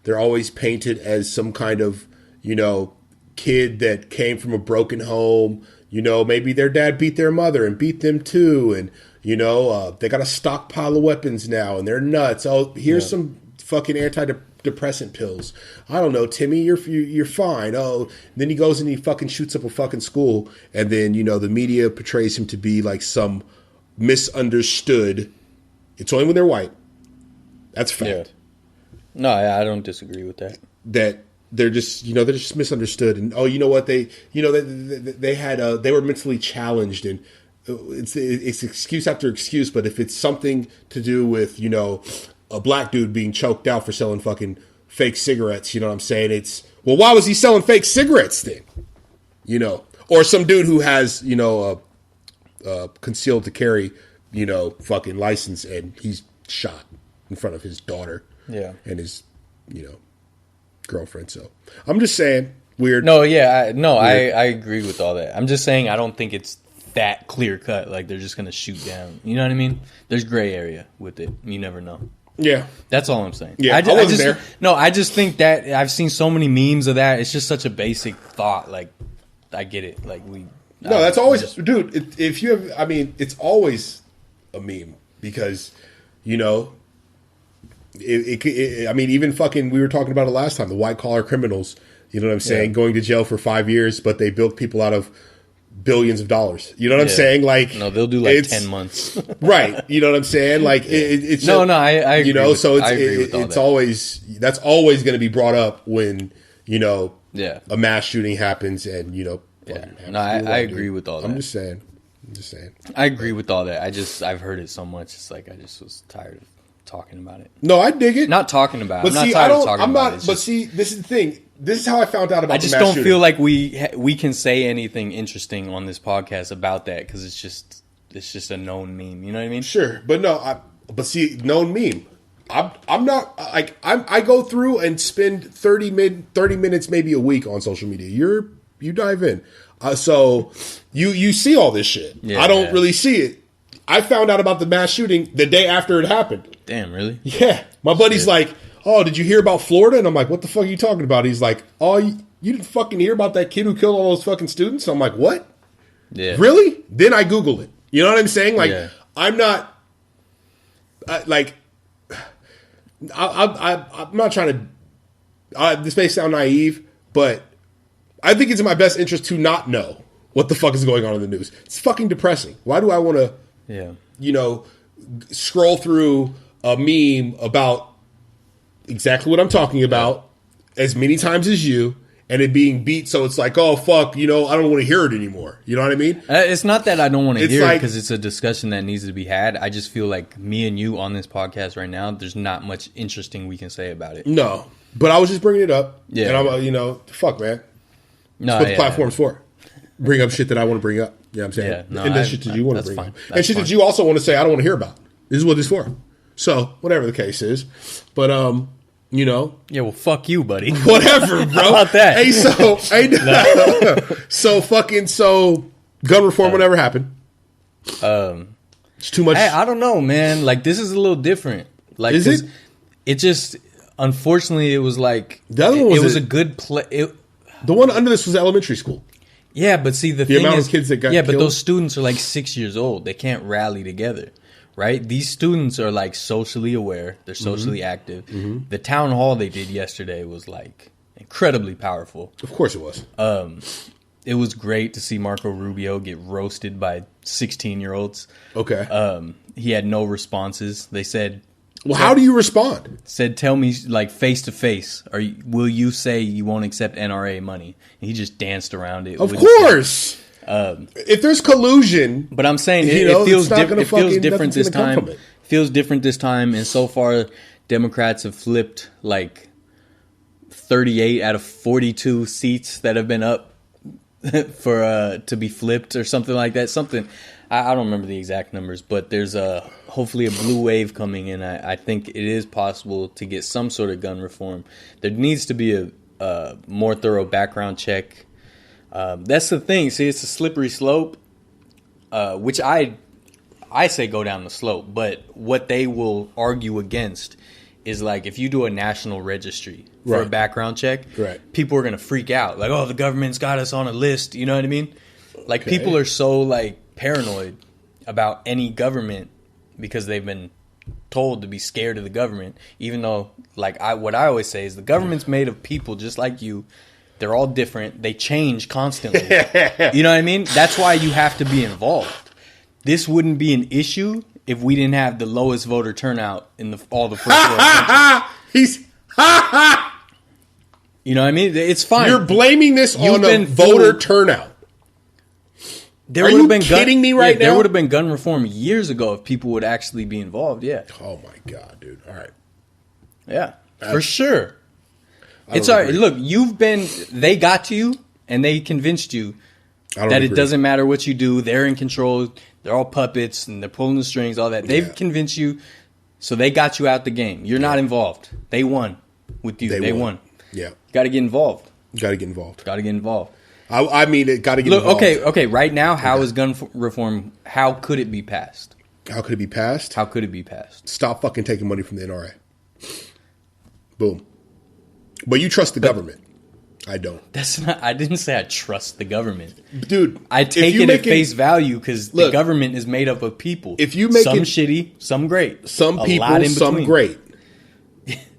Speaker 2: They're always painted as some kind of kid that came from a broken home. Maybe their dad beat their mother and beat them too, and they got a stockpile of weapons now, and they're nuts. Oh, here's some fucking antidepressant pills. I don't know, Timmy, you're fine. Oh, then he goes and he fucking shoots up a fucking school, and then the media portrays him to be like some misunderstood. It's only when they're white. That's fact.
Speaker 3: Yeah. No, I don't disagree with that.
Speaker 2: That they're just they're just misunderstood, and you know what, they were mentally challenged, and it's excuse after excuse. But if it's something to do with a black dude being choked out for selling fucking fake cigarettes, you know what I'm saying? It's, well, why was he selling fake cigarettes then? Or some dude who has, concealed to carry, fucking license, and he's shot in front of his daughter and his, girlfriend. So I'm just saying, weird.
Speaker 3: No, yeah, I agree with all that. I'm just saying I don't think it's that clear cut. Like they're just going to shoot down. You know what I mean? There's gray area with it. You never know.
Speaker 2: Yeah,
Speaker 3: that's all I'm saying.
Speaker 2: Yeah, I wasn't there.
Speaker 3: No, I just think that I've seen so many memes of that. It's just such a basic thought. Like, I get it. Like
Speaker 2: that's always, dude. If you have, I mean, it's always a meme because, I mean, even fucking, we were talking about it last time. The white collar criminals. You know what I'm saying? Yeah. Going to jail for 5 years, but they built people out of billions of dollars. You know what I'm saying? Like,
Speaker 3: no, they'll do like 10 months.
Speaker 2: Right. You know what I'm saying? Like, it's
Speaker 3: no, I agree.
Speaker 2: You know, so
Speaker 3: it's
Speaker 2: always, that's always going to be brought up when, you know,
Speaker 3: a
Speaker 2: mass shooting happens and, you know,
Speaker 3: no, I agree with all that.
Speaker 2: I'm just saying.
Speaker 3: I agree with all that. I've heard it so much. It's like, I just was tired of talking about it.
Speaker 2: No, I dig it.
Speaker 3: Not talking about it.
Speaker 2: But
Speaker 3: I'm
Speaker 2: see,
Speaker 3: not tired of talking about it.
Speaker 2: But see, this is the thing. This is how I found out about
Speaker 3: I just
Speaker 2: the mass
Speaker 3: don't
Speaker 2: shooting.
Speaker 3: feel like we can say anything interesting on this podcast about that because it's just a known meme. You know what I mean?
Speaker 2: Sure, but no, but see, known meme. I'm not like I go through and spend 30 minutes maybe a week on social media. You dive in, so you see all this shit.
Speaker 3: Yeah,
Speaker 2: I don't really see it. I found out about the mass shooting the day after it happened.
Speaker 3: Damn, really?
Speaker 2: Yeah, my buddy's like, "Oh, did you hear about Florida?" And I'm like, "What the fuck are you talking about?" He's like, "Oh, you didn't fucking hear about that kid who killed all those fucking students?" I'm like, "What?
Speaker 3: Yeah,
Speaker 2: really?" Then I Google it. You know what I'm saying? Like, I'm not like. I'm not trying to. This may sound naive, but I think it's in my best interest to not know what the fuck is going on in the news. It's fucking depressing. Why do I want to, you know, scroll through a meme about exactly what I'm talking about as many times as you, and it being beat, so it's like, oh fuck, you know, I don't want to hear it anymore. You know what I mean?
Speaker 3: It's not that I don't want to hear it because it's a discussion that needs to be had. I just feel like me and you on this podcast right now, there's not much interesting we can say about it.
Speaker 2: No, but I was just bringing it up. Yeah, and I'm, you know, fuck, man. That's what the platform's for. Bring up shit that I want to bring up. You know what I'm saying?
Speaker 3: Yeah,
Speaker 2: and then shit that you want to bring up. And shit that you also want to say I don't want to hear about. This is what it's for. So, whatever the case is. But, you know.
Speaker 3: Yeah, well, fuck you, buddy.
Speaker 2: Whatever, bro.
Speaker 3: How about that?
Speaker 2: Hey, so gun reform will never happen. It's too much.
Speaker 3: Hey, I don't know, man. Like, this is a little different. Like,
Speaker 2: is it?
Speaker 3: It just, unfortunately, it was like,
Speaker 2: the other one
Speaker 3: was a good play.
Speaker 2: The one under this was elementary school.
Speaker 3: Yeah, but see, the thing
Speaker 2: amount
Speaker 3: is,
Speaker 2: of kids that got
Speaker 3: but
Speaker 2: killed?
Speaker 3: those students are like 6 years old. They can't rally together, right? These students are like socially aware. They're socially active. Mm-hmm. The town hall they did yesterday was like incredibly powerful.
Speaker 2: Of course it was.
Speaker 3: It was great to see Marco Rubio get roasted by 16-year-olds.
Speaker 2: Okay.
Speaker 3: He had no responses. They said,
Speaker 2: well, how do you respond?
Speaker 3: Said, tell me, like, face to face, will you say you won't accept NRA money? And he just danced around it.
Speaker 2: Of course. If there's collusion,
Speaker 3: but I'm saying it feels different. It feels different this time. Feels different this time, and so far, Democrats have flipped like 38 out of 42 seats that have been up for to be flipped or something like that. Something. I don't remember the exact numbers, but there's hopefully a blue wave coming in. I think it is possible to get some sort of gun reform. There needs to be a more thorough background check. That's the thing. See, it's a slippery slope, which I say go down the slope. But what they will argue against is like if you do a national registry for a background check, people are going to freak out. Like, oh, the government's got us on a list. You know what I mean? Like people are so like paranoid about any government because they've been told to be scared of the government, even though like what I always say is the government's made of people just like you. They're all different. They change constantly. You know what I mean? That's why you have to be involved. This wouldn't be an issue if we didn't have the lowest voter turnout in all the first world countries. You know what I mean? It's fine.
Speaker 2: You're blaming this on a voter turnout. Are you kidding me right now?
Speaker 3: There would have been gun reform years ago if people would actually be involved. Yeah.
Speaker 2: Oh my god, dude! All right.
Speaker 3: Yeah, for sure. It's all right. Look, they got to you and they convinced you that it doesn't matter what you do. They're in control. They're all puppets and they're pulling the strings. All that. They've convinced you, so they got you out the game. You're not involved. They won with you. They won.
Speaker 2: Yeah.
Speaker 3: Got to get involved.
Speaker 2: Got to get involved.
Speaker 3: Got to get involved.
Speaker 2: I mean, it got to get involved.
Speaker 3: Okay. Right now, how is gun reform? How could it be passed?
Speaker 2: How could it be passed?
Speaker 3: How could it be passed?
Speaker 2: Stop fucking taking money from the NRA. Boom. But you trust the government. I don't.
Speaker 3: That's not. I didn't say I trust the government,
Speaker 2: dude.
Speaker 3: I take it at face value because the government is made up of people.
Speaker 2: If you make
Speaker 3: some shitty, some great,
Speaker 2: some people, some great,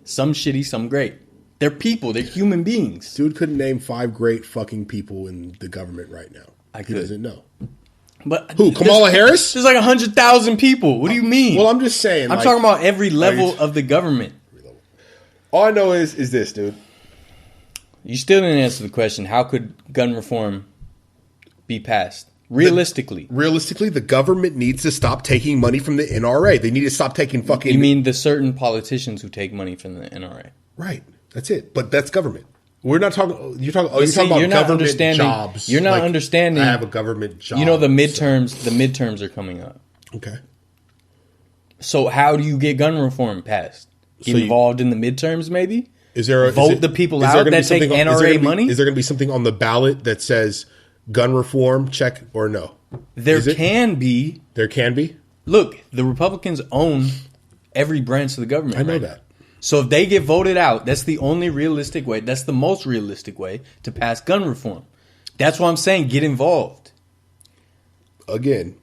Speaker 3: some shitty, some great. They're people. They're human beings.
Speaker 2: Dude couldn't name 5 great fucking people in the government right now.
Speaker 3: I
Speaker 2: He
Speaker 3: could.
Speaker 2: doesn't know.
Speaker 3: But
Speaker 2: Who? Kamala Harris?
Speaker 3: There's like 100,000 people. What do you mean?
Speaker 2: Well, I'm just saying.
Speaker 3: I'm talking about every level of the government.
Speaker 2: All I know is this, dude.
Speaker 3: You still didn't answer the question. How could gun reform be passed? Realistically.
Speaker 2: Realistically, the government needs to stop taking money from the NRA. They need to stop taking fucking...
Speaker 3: You mean the certain politicians who take money from the NRA?
Speaker 2: Right. That's it. But that's government. We're not talking... You're talking
Speaker 3: You're
Speaker 2: about
Speaker 3: not
Speaker 2: government
Speaker 3: understanding,
Speaker 2: jobs.
Speaker 3: You're not understanding...
Speaker 2: I have a government job.
Speaker 3: You know the midterms. So. The midterms are coming up.
Speaker 2: Okay.
Speaker 3: So how do you get gun reform passed? Get involved in the midterms, maybe? Vote the people out that take NRA money?
Speaker 2: Is there going to be something on the ballot that says gun reform, check or no?
Speaker 3: There can be.
Speaker 2: There can be?
Speaker 3: Look, the Republicans own every branch of the government.
Speaker 2: I know that.
Speaker 3: So if they get voted out, that's the only realistic way. That's the most realistic way to pass gun reform. That's why I'm saying get involved.
Speaker 2: Again,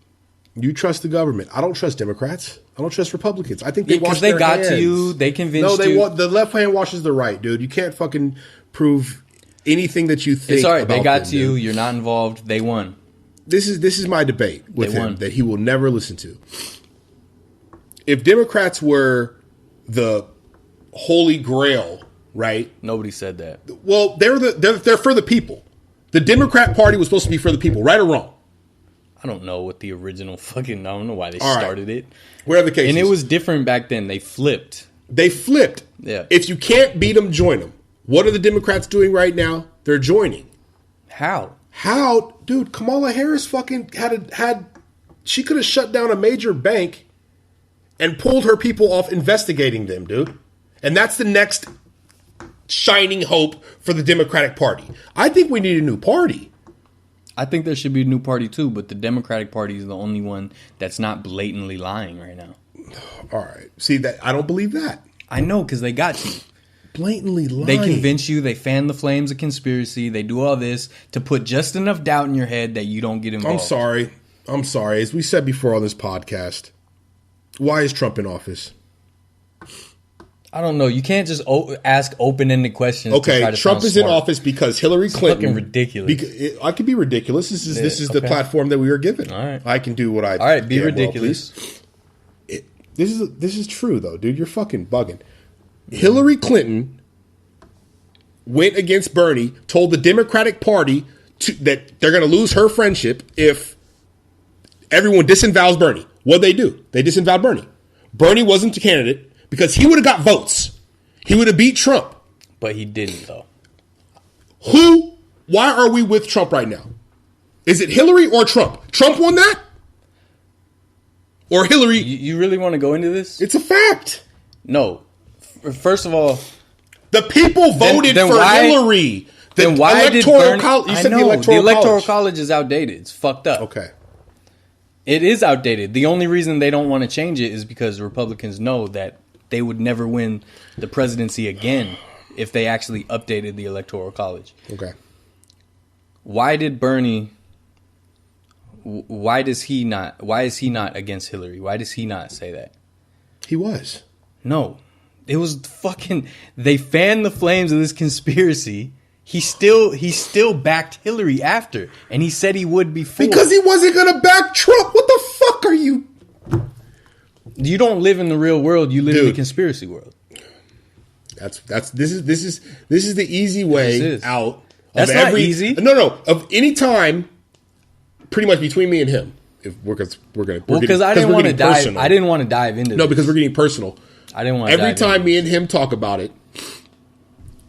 Speaker 2: you trust the government. I don't trust Democrats. I don't trust Republicans. I think they wash
Speaker 3: they
Speaker 2: their
Speaker 3: got
Speaker 2: hands.
Speaker 3: to you. They convinced you.
Speaker 2: No, the left hand washes the right, dude. You can't fucking prove anything that you think.
Speaker 3: It's all right.
Speaker 2: About
Speaker 3: they got
Speaker 2: them,
Speaker 3: to you.
Speaker 2: dude.
Speaker 3: You're not involved. They won.
Speaker 2: This is my debate with
Speaker 3: They
Speaker 2: him
Speaker 3: won.
Speaker 2: that he will never listen to. If Democrats were the holy grail, right?
Speaker 3: Nobody said that.
Speaker 2: Well, they're for the people. The Democrat Party was supposed to be for the people, right or wrong?
Speaker 3: I don't know what the original fucking. I don't know why they
Speaker 2: All right.
Speaker 3: started it.
Speaker 2: Whatever the case
Speaker 3: And
Speaker 2: is.
Speaker 3: it was different back then. They flipped.
Speaker 2: They flipped.
Speaker 3: Yeah.
Speaker 2: If you can't beat them, join them. What are the Democrats doing right now? They're joining.
Speaker 3: How?
Speaker 2: How, dude? Kamala Harris fucking had. She could have shut down a major bank and pulled her people off investigating them, dude. And that's the next shining hope for the Democratic Party. I think we need a new party.
Speaker 3: I think there should be a new party too, but the Democratic Party is the only one that's not blatantly lying right now.
Speaker 2: All right. See that? I don't believe that.
Speaker 3: I know because they got you.
Speaker 2: Blatantly lying.
Speaker 3: They convince you. They fan the flames of conspiracy. They do all this to put just enough doubt in your head that you don't get involved.
Speaker 2: I'm sorry. As we said before on this podcast, why is Trump in office?
Speaker 3: I don't know. You can't just ask open-ended questions.
Speaker 2: Okay,
Speaker 3: to try to
Speaker 2: Trump
Speaker 3: sound
Speaker 2: is
Speaker 3: smart.
Speaker 2: in office because Hillary Clinton.
Speaker 3: Fucking ridiculous.
Speaker 2: I could be ridiculous. This is the
Speaker 3: okay.
Speaker 2: platform that we were given.
Speaker 3: All right.
Speaker 2: I can do what I.
Speaker 3: All right, be
Speaker 2: damn well
Speaker 3: ridiculous.
Speaker 2: please. This is true though, dude. You're fucking bugging. Hillary Clinton went against Bernie, told the Democratic Party that they're going to lose her friendship if everyone disavows Bernie. What'd they do? They disavowed Bernie. Bernie wasn't the candidate because he would have got votes. He would have beat Trump.
Speaker 3: But he didn't, though.
Speaker 2: Why are we with Trump right now? Is it Hillary or Trump? Trump won that? Or Hillary?
Speaker 3: You really want to go into this?
Speaker 2: It's a fact.
Speaker 3: No. First of all,
Speaker 2: The people voted
Speaker 3: then
Speaker 2: for
Speaker 3: why-
Speaker 2: Hillary. The
Speaker 3: then why did
Speaker 2: electoral
Speaker 3: Bernie...
Speaker 2: college. You
Speaker 3: I
Speaker 2: said
Speaker 3: know,
Speaker 2: the electoral college.
Speaker 3: college is outdated. It's fucked up.
Speaker 2: Okay.
Speaker 3: It is outdated. The only reason they don't want to change it is because Republicans know that they would never win the presidency again if they actually updated the electoral college.
Speaker 2: Okay.
Speaker 3: Why did Bernie... Why is he not against Hillary? Why does he not say that?
Speaker 2: He was.
Speaker 3: No. It was fucking... They fanned the flames of this conspiracy. He still backed Hillary after. And he said he would before.
Speaker 2: Because he wasn't going to back Trump. What the fuck are you?
Speaker 3: You don't live in the real world. You live in the conspiracy world.
Speaker 2: This is the easy way out.
Speaker 3: That's not easy.
Speaker 2: No. Of any time, pretty much between me and him. If we're gonna.
Speaker 3: Well, because I didn't want to dive. I didn't want to dive into.
Speaker 2: No,
Speaker 3: this.
Speaker 2: because we're getting personal.
Speaker 3: I didn't want.
Speaker 2: Every time me and him talk about it,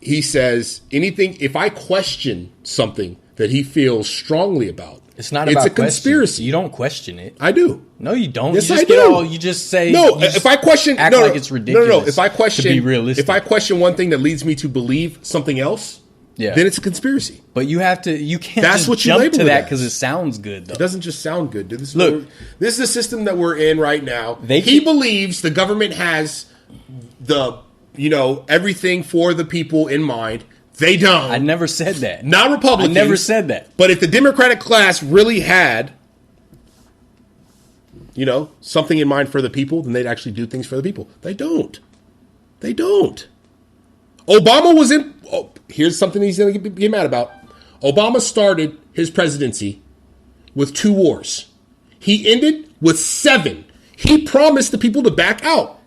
Speaker 2: he says anything. If I question something that he feels strongly about,
Speaker 3: it's not about
Speaker 2: a conspiracy.
Speaker 3: You don't question it.
Speaker 2: I do.
Speaker 3: No, you don't.
Speaker 2: Yes,
Speaker 3: you just
Speaker 2: I do.
Speaker 3: You just say
Speaker 2: no. If I question,
Speaker 3: act like it's ridiculous.
Speaker 2: No. If I question,
Speaker 3: to be realistic.
Speaker 2: if I question one thing that leads me to believe something else, then it's a conspiracy.
Speaker 3: But you have to. You can't.
Speaker 2: That's
Speaker 3: just
Speaker 2: what you
Speaker 3: jump
Speaker 2: label
Speaker 3: to
Speaker 2: it
Speaker 3: that
Speaker 2: as.
Speaker 3: because it sounds good. Though.
Speaker 2: It doesn't just sound good, dude. This is the system that we're in right now. He believes the government has the everything for the people in mind. They don't.
Speaker 3: I never said that.
Speaker 2: Not Republicans.
Speaker 3: I never said that.
Speaker 2: But if the Democratic class really had, something in mind for the people, then they'd actually do things for the people. They don't. They don't. Obama was in. Oh, here's something he's going to get mad about. Obama started his presidency with 2 wars. He ended with 7. He promised the people to back out.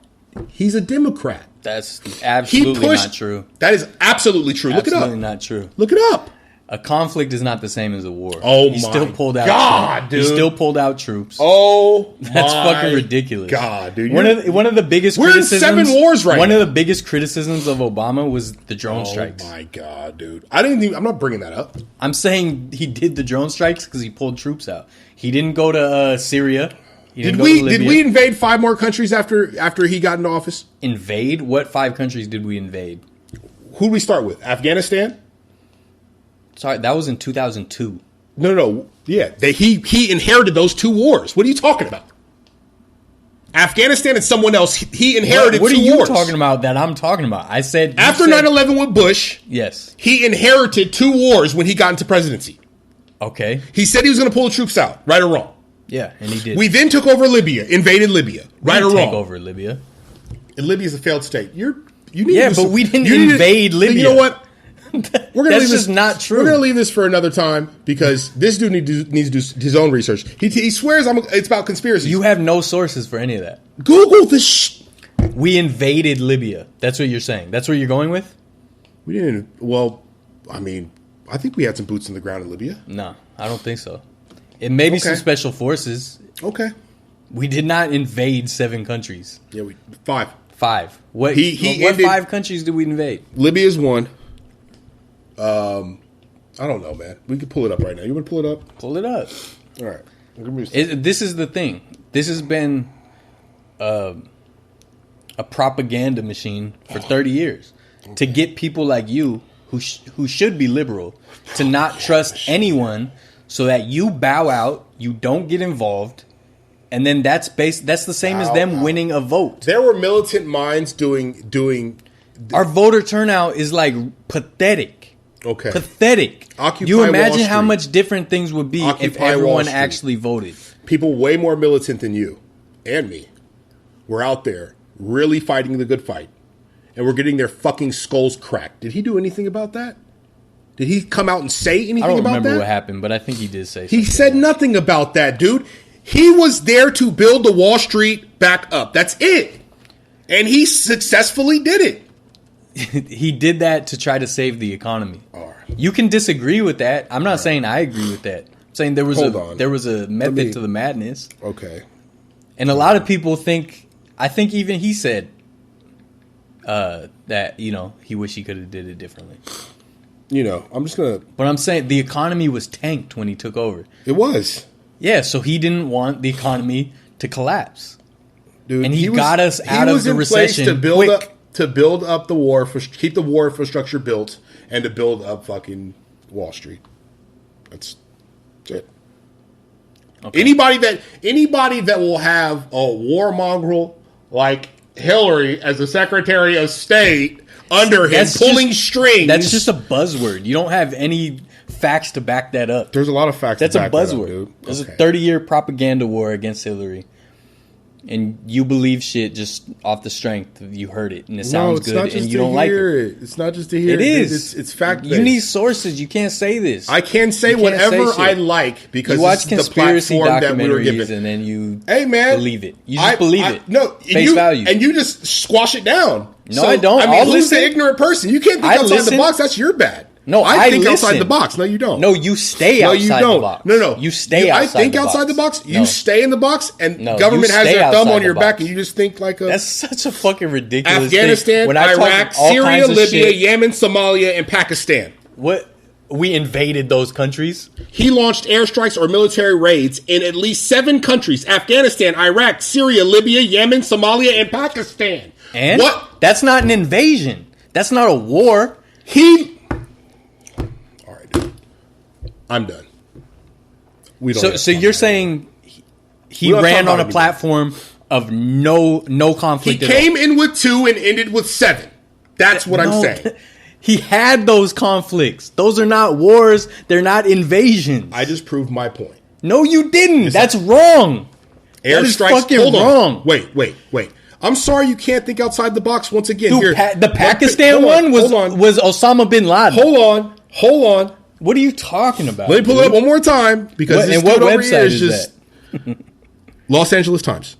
Speaker 2: He's a Democrat.
Speaker 3: That's absolutely not true.
Speaker 2: That is absolutely true. Look it up.
Speaker 3: Absolutely not true.
Speaker 2: Look it up.
Speaker 3: A conflict is not the same as a war.
Speaker 2: Oh,
Speaker 3: he
Speaker 2: my
Speaker 3: still pulled out
Speaker 2: God, dude.
Speaker 3: He still pulled out troops.
Speaker 2: Oh,
Speaker 3: that's fucking ridiculous.
Speaker 2: God, dude.
Speaker 3: One of the biggest
Speaker 2: we're
Speaker 3: criticisms.
Speaker 2: in 7 wars right
Speaker 3: One
Speaker 2: now.
Speaker 3: of the biggest criticisms of Obama was the drone strikes.
Speaker 2: Oh, my God, dude. I'm not bringing that up.
Speaker 3: I'm saying he did the drone strikes because he pulled troops out. He didn't go to Syria.
Speaker 2: Did we invade 5 more countries after he got into office?
Speaker 3: Invade? What 5 countries did we invade?
Speaker 2: Who did we start with? Afghanistan?
Speaker 3: Sorry, that was in 2002.
Speaker 2: No. Yeah, he inherited those 2 wars. What are you talking about? Afghanistan and someone else. He inherited 2 wars.
Speaker 3: What are you talking about that I'm talking about? I said
Speaker 2: after 9/11 with Bush.
Speaker 3: Yes,
Speaker 2: he inherited 2 wars when he got into presidency.
Speaker 3: Okay.
Speaker 2: He said he was going to pull the troops out, right or wrong.
Speaker 3: Yeah, and he did.
Speaker 2: We then took over Libya, invaded Libya, right or wrong.
Speaker 3: Take over Libya.
Speaker 2: And Libya's a failed state. But
Speaker 3: we didn't invade Libya.
Speaker 2: You know what?
Speaker 3: That's just not true.
Speaker 2: We're going to leave this for another time because this dude needs to do his own research. He swears it's about conspiracies.
Speaker 3: You have no sources for any of that.
Speaker 2: Google this.
Speaker 3: We invaded Libya. That's what you're saying. That's what you're going with?
Speaker 2: We didn't. Well, I mean, I think we had some boots on the ground in Libya.
Speaker 3: No, I don't think so. It may be some special forces.
Speaker 2: Okay.
Speaker 3: We did not invade 7 countries.
Speaker 2: Yeah, 5.
Speaker 3: 5. What 5 countries did we invade?
Speaker 2: Libya's 1. I don't know, man. We could pull it up right now. You want to pull it up?
Speaker 3: Pull it up.
Speaker 2: All right.
Speaker 3: This is the thing. This has been a propaganda machine for 30 years to get people like you who should be liberal to not trust anyone, so that you bow out, you don't get involved, and then that's the same as them winning a vote.
Speaker 2: There were militant minds doing.
Speaker 3: Our voter turnout is like pathetic.
Speaker 2: Okay.
Speaker 3: Pathetic.
Speaker 2: Occupy
Speaker 3: you imagine
Speaker 2: Wall
Speaker 3: how
Speaker 2: Street.
Speaker 3: much different things would be if everyone actually voted.
Speaker 2: People way more militant than you and me were out there really fighting the good fight. And we're getting their fucking skulls cracked. Did he do anything about that? Did he come out and say anything about that?
Speaker 3: I don't remember what happened, but I think he did say something.
Speaker 2: He said nothing about that, dude. He was there to build the Wall Street back up. That's it. And he successfully did it.
Speaker 3: He did that to try to save the economy.
Speaker 2: All right.
Speaker 3: You can disagree with that. I'm not saying I agree with that. I'm saying there was a method to the madness.
Speaker 2: Okay.
Speaker 3: And a lot of people think, I think even he said that, he wish he could have did it differently.
Speaker 2: I'm just going to...
Speaker 3: But I'm saying the economy was tanked when he took over.
Speaker 2: It was.
Speaker 3: Yeah, so he didn't want the economy to collapse.
Speaker 2: Dude,
Speaker 3: and he got us out of the recession
Speaker 2: to build up the war, keep the war infrastructure built, and to build up fucking Wall Street. That's it. Okay. Anybody that will have a warmonger like Hillary as the Secretary of State under him pulling strings.
Speaker 3: That's just a buzzword. You don't have any facts to back that up.
Speaker 2: There's a lot of facts.
Speaker 3: That's
Speaker 2: to back
Speaker 3: a buzzword.
Speaker 2: That up, dude.
Speaker 3: There's a 30-year propaganda war against Hillary. And you believe shit just off the strength. You heard it, and it sounds good, and you don't like it.
Speaker 2: It's not just to hear
Speaker 3: it. It is.
Speaker 2: It's fact-based.
Speaker 3: You need sources. You can't say this.
Speaker 2: I can say whatever I like because
Speaker 3: you watch conspiracy
Speaker 2: the platform that we were
Speaker 3: documentaries,
Speaker 2: given.
Speaker 3: and then you
Speaker 2: believe
Speaker 3: it. You just believe it.
Speaker 2: No,
Speaker 3: face value.
Speaker 2: And you just squash it down.
Speaker 3: No, I don't.
Speaker 2: I mean, who's the ignorant person? You can't think outside the box. That's your bad.
Speaker 3: No,
Speaker 2: I think outside the box. No, you don't.
Speaker 3: No, you stay outside the box.
Speaker 2: No.
Speaker 3: You stay outside the box.
Speaker 2: I think outside the box. You stay in the box, and government has their thumb on your back, and you just think like a...
Speaker 3: That's such a fucking ridiculous
Speaker 2: Afghanistan,
Speaker 3: thing.
Speaker 2: Iraq, Syria, Libya, Yemen, Somalia, and Pakistan.
Speaker 3: What? We invaded those countries?
Speaker 2: He launched airstrikes or military raids in at least 7 countries. Afghanistan, Iraq, Syria, Libya, Yemen, Somalia, and Pakistan.
Speaker 3: And? What? That's not an invasion. That's not a war.
Speaker 2: I'm done.
Speaker 3: So you're saying he ran on a platform of no conflict.
Speaker 2: He came in with 2 and ended with 7. That's what I'm saying.
Speaker 3: He had those conflicts. Those are not wars. They're not invasions.
Speaker 2: I just proved my point.
Speaker 3: No, you didn't. That's wrong.
Speaker 2: Airstrikes.
Speaker 3: Fucking wrong.
Speaker 2: Wait. I'm sorry you can't think outside the box once again.
Speaker 3: Dude, the Pakistan one was Osama bin Laden.
Speaker 2: Hold on.
Speaker 3: What are you talking about?
Speaker 2: Let me pull it up one more time because this
Speaker 3: what
Speaker 2: dude over
Speaker 3: website
Speaker 2: here
Speaker 3: is
Speaker 2: just Los Angeles Times.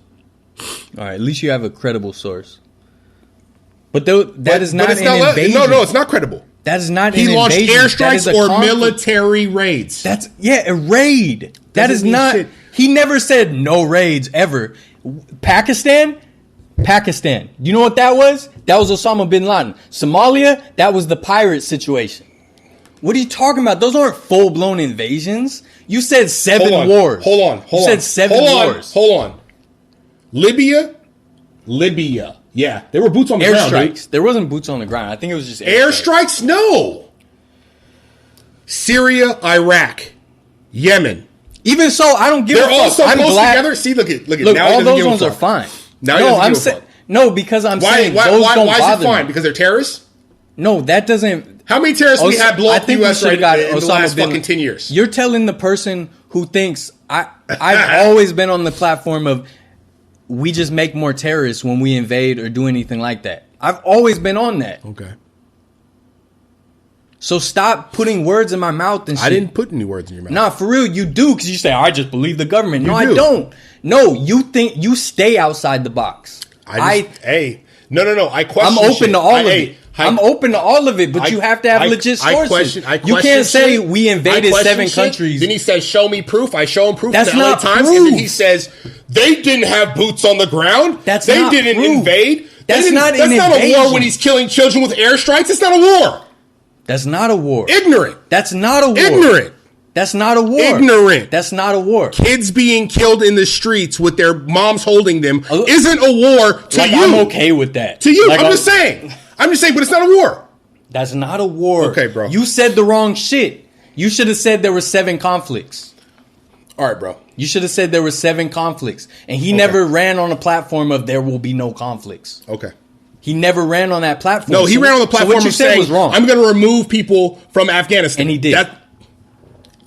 Speaker 3: All right, at least you have a credible source. That is not an invasion.
Speaker 2: No, it's not credible.
Speaker 3: That is not
Speaker 2: he
Speaker 3: an
Speaker 2: launched
Speaker 3: invasion.
Speaker 2: airstrikes or military raids.
Speaker 3: A raid. That is not. Shit. He never said no raids ever. Pakistan. You know what that was? That was Osama bin Laden. Somalia. That was the pirate situation. What are you talking about? Those aren't full blown invasions. You said seven wars.
Speaker 2: Hold on.
Speaker 3: You said seven wars.
Speaker 2: Hold on. Libya. Yeah, there were boots on the ground.
Speaker 3: Airstrikes. There wasn't boots on the ground. I think it was just
Speaker 2: airstrikes. No. Syria, Iraq, Yemen.
Speaker 3: Even so, I don't give a fuck.
Speaker 2: They're all so close together. See, look.
Speaker 3: Look, now all those ones are fine. No, because I'm saying those don't bother me. Why is it fine?
Speaker 2: Because they're terrorists?
Speaker 3: No, that doesn't.
Speaker 2: How many terrorists we had blow up the U.S. in the last fucking 10 years?
Speaker 3: You're telling the person who thinks I've always been on the platform of we just make more terrorists when we invade or do anything like that. I've always been on that.
Speaker 2: Okay.
Speaker 3: So stop putting words in my mouth and shit.
Speaker 2: I didn't put any words in your mouth.
Speaker 3: Nah, for real, you do, because you say, I just believe the government. No,
Speaker 2: do.
Speaker 3: I don't. No, you think you stay outside the box.
Speaker 2: No. I question
Speaker 3: I'm open to all of it. I'm open to all of it, but you have to have legit sources. You can't say we invaded 7 countries.
Speaker 2: Then he says, show me proof. I show him proof.
Speaker 3: That's
Speaker 2: in the LA
Speaker 3: not
Speaker 2: Times.
Speaker 3: proof.
Speaker 2: And then he says, they didn't have boots on the ground.
Speaker 3: They
Speaker 2: didn't invade.
Speaker 3: That's not an invasion.
Speaker 2: That's not a war when he's killing children with airstrikes. It's not a war.
Speaker 3: That's not a war.
Speaker 2: Ignorant.
Speaker 3: That's not a war.
Speaker 2: Ignorant.
Speaker 3: That's not a war.
Speaker 2: Ignorant.
Speaker 3: That's not a war.
Speaker 2: Kids being killed in the streets with their moms holding them isn't a war to you.
Speaker 3: I'm okay with that.
Speaker 2: To you. I'm just saying, but it's not a war.
Speaker 3: That's not a war.
Speaker 2: Okay, bro.
Speaker 3: You said the wrong shit. You should have said there were 7 conflicts.
Speaker 2: All right, bro.
Speaker 3: You should have said there were 7 conflicts. And he never ran on a platform of there will be no conflicts.
Speaker 2: Okay.
Speaker 3: He never ran on that platform.
Speaker 2: No, he ran on the platform
Speaker 3: what you
Speaker 2: of
Speaker 3: said
Speaker 2: saying,
Speaker 3: was wrong.
Speaker 2: I'm going to remove people from Afghanistan.
Speaker 3: And he did.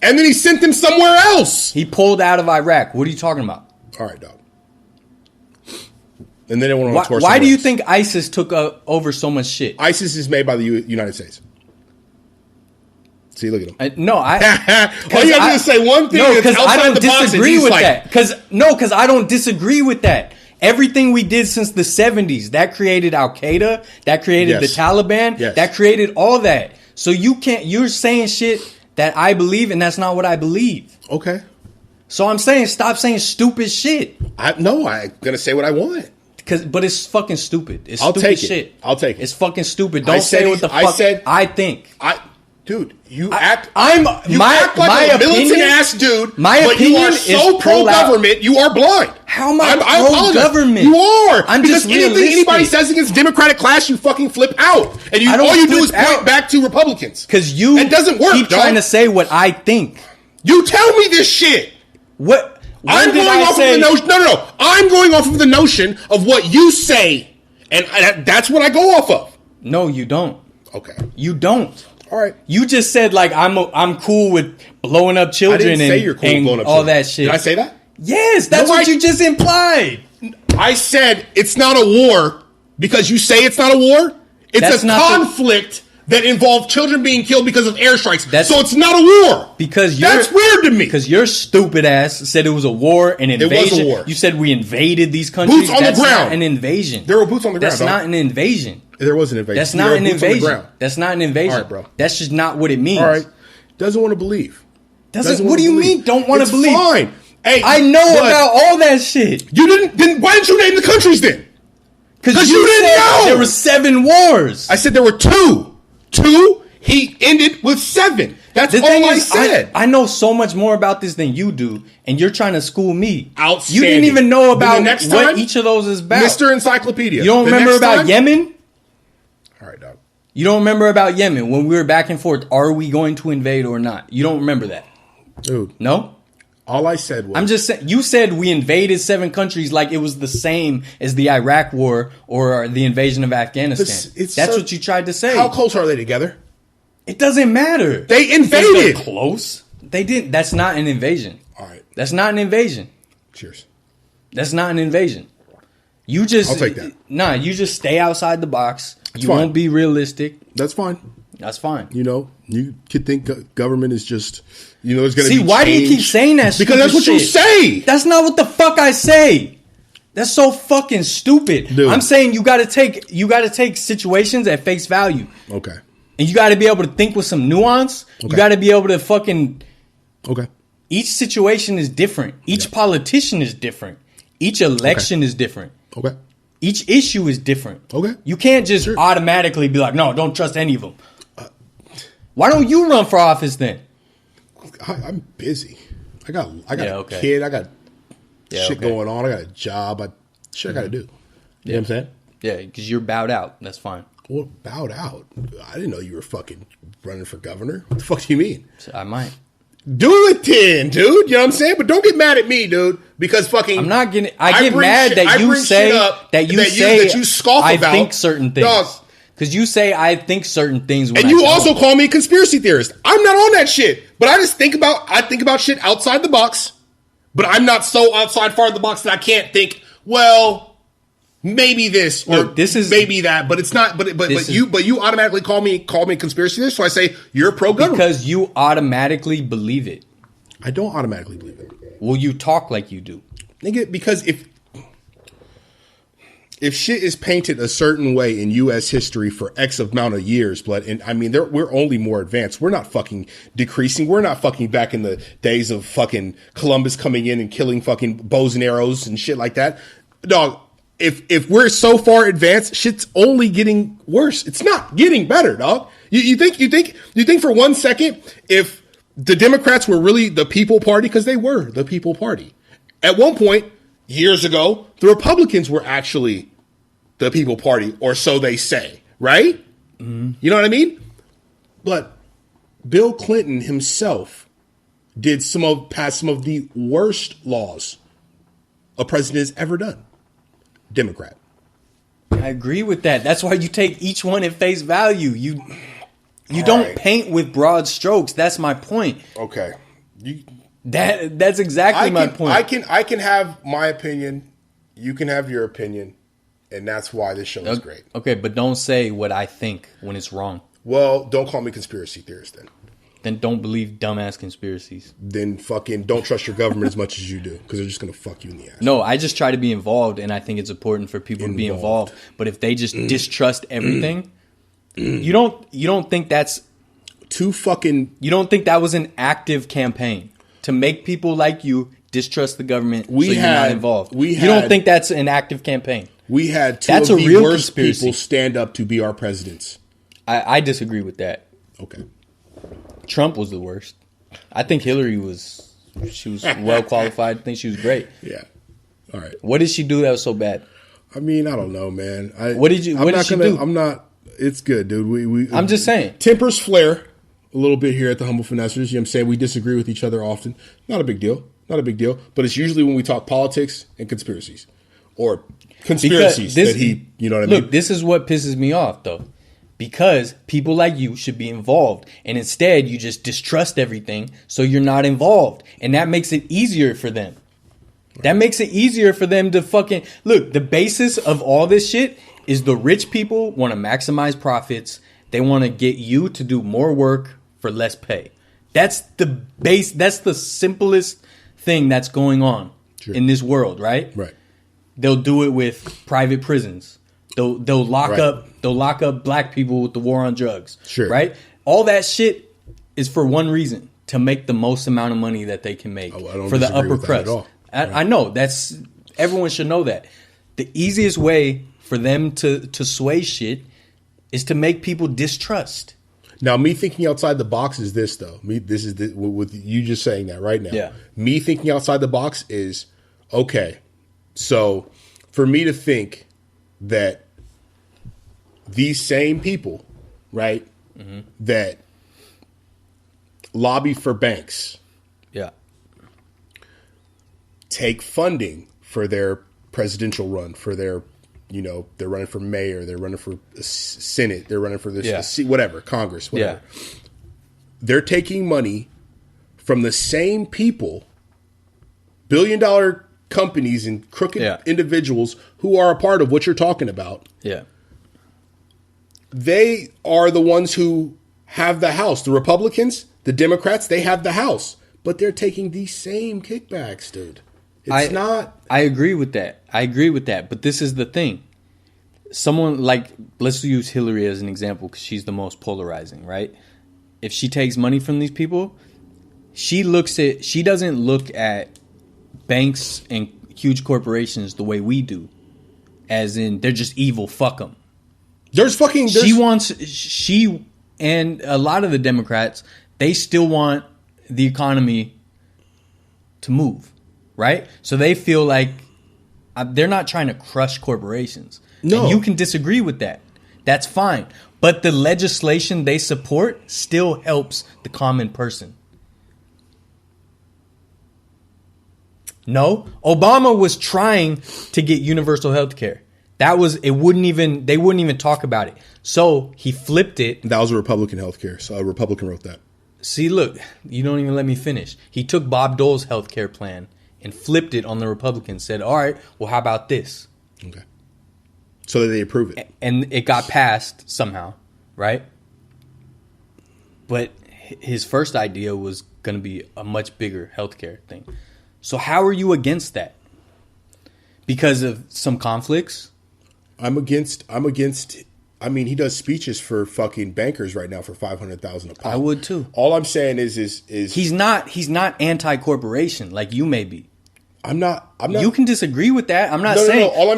Speaker 2: And then he sent them somewhere else.
Speaker 3: He pulled out of Iraq. What are you talking about?
Speaker 2: All right, dog. And then they went on a tour.
Speaker 3: Why do you think ISIS took over so much shit?
Speaker 2: ISIS is made by the United States. See, look at him. All you have to say one thing.
Speaker 3: No, because I don't disagree with that. Because I don't disagree with that. Everything we did since the 70s, that created Al Qaeda, that created the Taliban, that created all that. So you're saying shit that I believe, and that's not what I believe.
Speaker 2: Okay.
Speaker 3: So I'm saying, stop saying stupid shit.
Speaker 2: I'm gonna say what I want.
Speaker 3: But it's fucking stupid. It's
Speaker 2: I'll
Speaker 3: stupid
Speaker 2: take
Speaker 3: shit.
Speaker 2: It. I'll take it.
Speaker 3: It's fucking stupid. Don't say what the fuck I think.
Speaker 2: Dude, you act like
Speaker 3: my
Speaker 2: a militant ass dude.
Speaker 3: My opinion
Speaker 2: you are so pro-government. You are blind.
Speaker 3: How am I pro-government?
Speaker 2: You are.
Speaker 3: I'm
Speaker 2: because
Speaker 3: just realistic.
Speaker 2: Anything anybody says against Democratic class, you fucking flip out, and all you do is point back to Republicans.
Speaker 3: Because it
Speaker 2: doesn't work.
Speaker 3: Keep trying to say what I think.
Speaker 2: You tell me this shit.
Speaker 3: What?
Speaker 2: I'm going off of the notion. No. I'm going off of the notion of what you say, and that's what I go off of.
Speaker 3: No, you don't.
Speaker 2: Okay.
Speaker 3: You don't.
Speaker 2: All right.
Speaker 3: You just said like I'm cool with blowing up children. I didn't say you're cool with blowing up all that shit.
Speaker 2: Did I say that?
Speaker 3: Yes, that's what you just implied.
Speaker 2: I said it's not a war because you say it's not a war. It's a conflict that involved children being killed because of airstrikes. So it's not a war.
Speaker 3: Because
Speaker 2: that's weird to me.
Speaker 3: Because your stupid ass said it was a war, an invasion.
Speaker 2: It was a war.
Speaker 3: You said we invaded these countries.
Speaker 2: Boots on the ground.
Speaker 3: That's not an invasion.
Speaker 2: There were boots on the ground.
Speaker 3: That's not an invasion.
Speaker 2: There was an invasion.
Speaker 3: That's not an invasion. That's not an invasion.
Speaker 2: All right, bro.
Speaker 3: That's just not what it means.
Speaker 2: All right. Doesn't want to believe.
Speaker 3: What do you mean don't want to believe?
Speaker 2: Fine. Hey,
Speaker 3: I know about all that shit.
Speaker 2: You didn't. Then why didn't you name the countries then?
Speaker 3: Because you didn't know. There were 7 wars.
Speaker 2: I said there were 2. 2. He ended with 7. That's all I said.
Speaker 3: I know so much more about this than you do, and you're trying to school me.
Speaker 2: Outstanding.
Speaker 3: You didn't even know about what each of those is about.
Speaker 2: Mr. Encyclopedia.
Speaker 3: You don't remember about Yemen?
Speaker 2: All right, dog.
Speaker 3: You don't remember about Yemen when we were back and forth? Are we going to invade or not? You don't remember that,
Speaker 2: dude?
Speaker 3: No.
Speaker 2: All I said was,
Speaker 3: I'm just saying. You said we invaded 7 countries like it was the same as the Iraq War or the invasion of Afghanistan. That's what you tried to say.
Speaker 2: How close are they together?
Speaker 3: It doesn't matter.
Speaker 2: They invaded.
Speaker 3: They're close. They didn't. That's not an invasion.
Speaker 2: All right.
Speaker 3: That's not an invasion.
Speaker 2: Cheers.
Speaker 3: That's not an invasion. You just.
Speaker 2: I'll take that.
Speaker 3: Nah, you just stay outside the box.
Speaker 2: That's
Speaker 3: you
Speaker 2: fine.
Speaker 3: won't be realistic.
Speaker 2: That's fine.
Speaker 3: That's fine.
Speaker 2: You know, you could think government is just, you know, it's going to be
Speaker 3: See, why do you keep saying that?
Speaker 2: Because that's what you say.
Speaker 3: That's not what the fuck I say. That's so fucking stupid. Dude. I'm saying you got to take situations at face value.
Speaker 2: Okay.
Speaker 3: And you got to be able to think with some nuance. Okay. You got to be able to fucking.
Speaker 2: Okay.
Speaker 3: Each situation is different. Each politician is different. Each election is different.
Speaker 2: Okay.
Speaker 3: Each issue is different.
Speaker 2: Okay.
Speaker 3: You can't just automatically be like, no, don't trust any of them. Why don't you run for office then?
Speaker 2: I'm busy. I got a kid. I got shit going on. I got a job. I got to do. You know what I'm saying?
Speaker 3: Yeah, because you're bowed out. That's fine.
Speaker 2: Well, bowed out? I didn't know you were fucking running for governor. What the fuck do you mean?
Speaker 3: I might.
Speaker 2: Do it then, dude. You know what I'm saying? But don't get mad at me, dude. Because fucking...
Speaker 3: I'm not getting... I get mad that you say... That you scoff about. I think certain things. Because you say I think certain things.
Speaker 2: And you also call me a conspiracy theorist. I'm not on that shit. But I just think about shit outside the box. But I'm not so outside far of the box that I can't think, well, maybe this or this is maybe that. But it's not. But you automatically call me a conspiracy theorist. So I say you're pro-government.
Speaker 3: Because you automatically believe it.
Speaker 2: I don't automatically believe it.
Speaker 3: Well, you talk like you do.
Speaker 2: Nigga, because if shit is painted a certain way in U.S. history for X amount of years, and I mean, we're only more advanced. We're not fucking decreasing. We're not fucking back in the days of fucking Columbus coming in and killing fucking bows and arrows and shit like that. Dog, if we're so far advanced, shit's only getting worse. It's not getting better, dog. You think for 1 second, if the Democrats were really the people party, because they were the people party. At one point, years ago, the Republicans were actually the people party, or so they say, right? Mm-hmm. You know what I mean? But Bill Clinton himself passed some of the worst laws a president has ever done. Democrat.
Speaker 3: I agree with that. That's why you take each one at face value. You don't paint with broad strokes. That's my point.
Speaker 2: Okay.
Speaker 3: That's exactly my point.
Speaker 2: I can have my opinion. You can have your opinion. And that's why this show is great. Okay,
Speaker 3: but don't say what I think when it's wrong.
Speaker 2: Well, don't call me conspiracy theorist then.
Speaker 3: Then don't believe dumbass conspiracies.
Speaker 2: Then fucking don't trust your government as much as you do, because they're just going to fuck you in the ass.
Speaker 3: No, I just try to be involved, and I think it's important for people to be involved. But if they just distrust everything, you don't think that's
Speaker 2: too fucking...
Speaker 3: You don't think that was an active campaign to make people like you distrust the government you're not involved? You don't think that's an active campaign?
Speaker 2: We had two of the worst people stand up to be our presidents.
Speaker 3: I disagree with that.
Speaker 2: Okay.
Speaker 3: Trump was the worst. I think Hillary was well qualified. I think she was great.
Speaker 2: Yeah. All right.
Speaker 3: What did she do that was so bad?
Speaker 2: I mean, I don't know, man.
Speaker 3: What did she do?
Speaker 2: I'm not. It's good, dude.
Speaker 3: I'm just saying.
Speaker 2: Tempers flare a little bit here at the Humble Finessors. You know what I'm saying? We disagree with each other often. Not a big deal. But it's usually when we talk politics and conspiracies. Or conspiracies you know what I mean?
Speaker 3: Look, this is what pisses me off, though. Because people like you should be involved. And instead, you just distrust everything, so you're not involved. And that makes it easier for them. That makes it easier for them to fucking... Look, the basis of all this shit is the rich people want to maximize profits. They want to get you to do more work for less pay. That's the base. That's the simplest thing that's going on in this world, right?
Speaker 2: Right.
Speaker 3: They'll do it with private prisons. They'll lock up black people with the war on drugs.
Speaker 2: Sure.
Speaker 3: Right? All that shit is for one reason, to make the most amount of money that they can make for the upper crust. I know everyone should know that. The easiest way for them to sway shit is to make people distrust.
Speaker 2: Now, me thinking outside the box is this, though. With you just saying that right now.
Speaker 3: Yeah.
Speaker 2: Me thinking outside the box is, okay, so for me to think that these same people, right, that lobby for banks, take funding for their presidential run, for their, they're running for mayor, they're running for the Senate, they're running for this, whatever, Congress, whatever. Yeah. They're taking money from the same people, billion-dollar companies and crooked individuals who are a part of what you're talking about.
Speaker 3: Yeah.
Speaker 2: They are the ones who have the House. The Republicans, the Democrats, they have the House. But they're taking these same kickbacks, dude. It's not.
Speaker 3: I agree with that. But this is the thing. Someone like, let's use Hillary as an example because she's the most polarizing, right? If she takes money from these people, she doesn't look at banks and huge corporations the way we do. As in, they're just evil, fuck them. She and a lot of the Democrats, they still want the economy to move, right? So they feel like they're not trying to crush corporations. No. And you can disagree with that. That's fine. But the legislation they support still helps the common person. No, Obama was trying to get universal health care. They wouldn't even talk about it. So he flipped it.
Speaker 2: That was a Republican health care. So a Republican wrote that.
Speaker 3: See, look, you don't even let me finish. He took Bob Dole's health care plan and flipped it on the Republicans. Said, all right, well, how about this?
Speaker 2: Okay. So that they approve it.
Speaker 3: And it got passed somehow, right? But his first idea was going to be a much bigger health care thing. So how are you against that? Because of some conflicts?
Speaker 2: I'm against. I mean, he does speeches for fucking bankers right now for $500,000 a pop.
Speaker 3: I would too.
Speaker 2: All I'm saying is
Speaker 3: he's not anti-corporation like you may be.
Speaker 2: I'm not.
Speaker 3: You can disagree with that. I'm not saying.
Speaker 2: No. All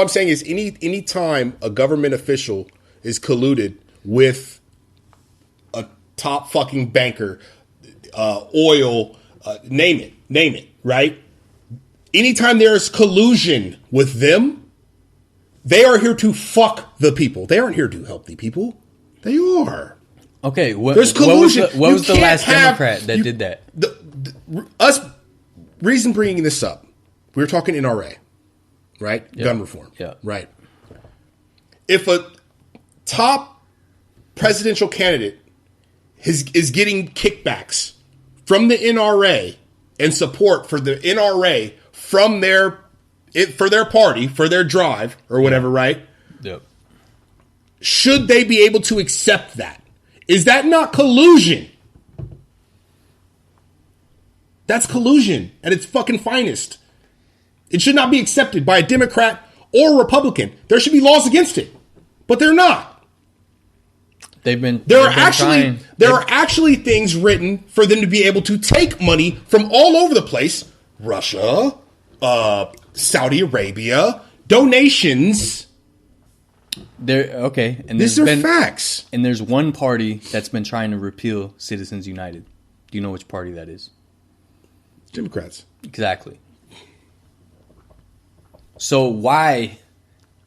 Speaker 2: I'm saying is any time a government official is colluded with a top fucking banker, oil, name it, right? Anytime there's collusion with them, they are here to fuck the people. They aren't here to help the people. They are.
Speaker 3: Okay,
Speaker 2: there's collusion.
Speaker 3: What was the last Democrat that did that?
Speaker 2: Reason bringing this up, we were talking NRA, right?
Speaker 3: Yep.
Speaker 2: Gun reform,
Speaker 3: yeah,
Speaker 2: right. If a top presidential candidate is getting kickbacks from the NRA and support for the NRA from for their party, for their drive or whatever, right?
Speaker 3: Yep.
Speaker 2: Should they be able to accept that? Is that not collusion? That's collusion at its fucking finest. It should not be accepted by a Democrat or a Republican. There should be laws against it, but they're not. There are actually things written for them to be able to take money from all over the place. Russia, Saudi Arabia, donations.
Speaker 3: And
Speaker 2: these are facts.
Speaker 3: And there's one party that's been trying to repeal Citizens United. Do you know which party that is?
Speaker 2: Democrats.
Speaker 3: Exactly. So why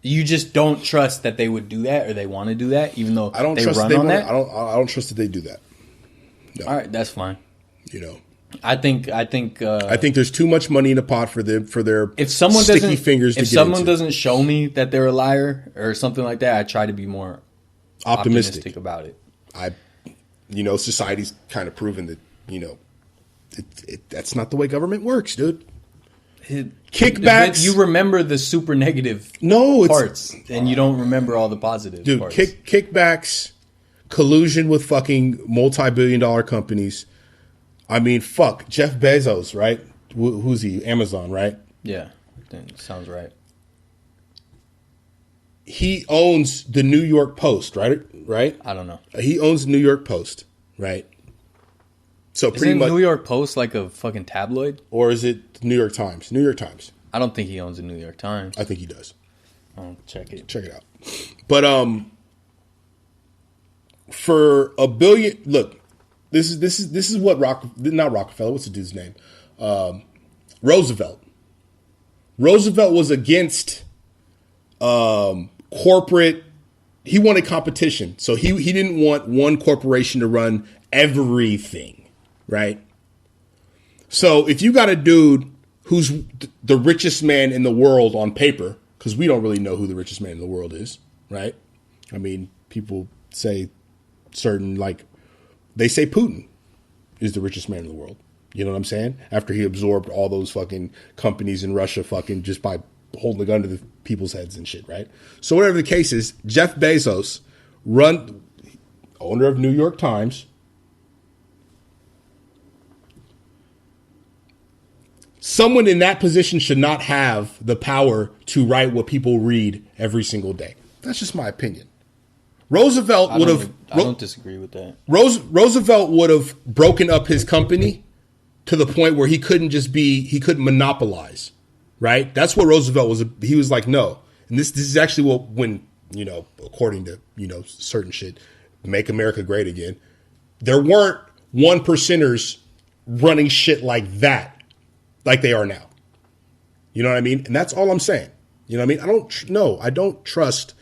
Speaker 3: you just don't trust that they would do that or they want to do that, even though
Speaker 2: I don't
Speaker 3: they
Speaker 2: trust
Speaker 3: run
Speaker 2: they
Speaker 3: on
Speaker 2: wanna,
Speaker 3: that?
Speaker 2: I don't trust that they do that. No.
Speaker 3: All right, that's fine.
Speaker 2: You know,
Speaker 3: I think
Speaker 2: there's too much money in the pot for their
Speaker 3: if someone
Speaker 2: sticky fingers.
Speaker 3: If someone doesn't show me that they're a liar or something like that, I try to be more optimistic about it.
Speaker 2: Society's kind of proven that that's not the way government works, dude. Kickbacks.
Speaker 3: You remember the super negative parts, and you don't remember all the positive parts.
Speaker 2: Kickbacks, collusion with fucking multi-billion-dollar companies. I mean, fuck, Jeff Bezos, right? Who's he? Amazon, right?
Speaker 3: Yeah, that sounds right.
Speaker 2: He owns the New York Post, right?
Speaker 3: I don't know.
Speaker 2: He owns the New York Post, right? So
Speaker 3: Isn't New York Post like a fucking tabloid?
Speaker 2: Or is it New York Times? New York Times.
Speaker 3: I don't think he owns the New York Times.
Speaker 2: I think he does.
Speaker 3: Oh, check it.
Speaker 2: Check it out. But for $1 billion, look, this is what not Rockefeller. What's the dude's name? Roosevelt. Roosevelt was against corporate. He wanted competition, so he didn't want one corporation to run everything. Right? So if you got a dude who's the richest man in the world on paper, because we don't really know who the richest man in the world is, right? I mean, people say they say Putin is the richest man in the world. You know what I'm saying? After he absorbed all those fucking companies in Russia fucking just by holding the gun to the people's heads and shit, right? So whatever the case is, Jeff Bezos owner of New York Times, someone in that position should not have the power to write what people read every single day. That's just my opinion. Roosevelt would have.
Speaker 3: I don't disagree with that.
Speaker 2: Roosevelt would have broken up his company to the point where he couldn't monopolize, right? That's what Roosevelt was. He was like, no. And this is actually what, when, according to, certain shit, make America great again. There weren't 1%ers running shit like that, like they are now. You know what I mean? And that's all I'm saying. You know what I mean? I don't trust.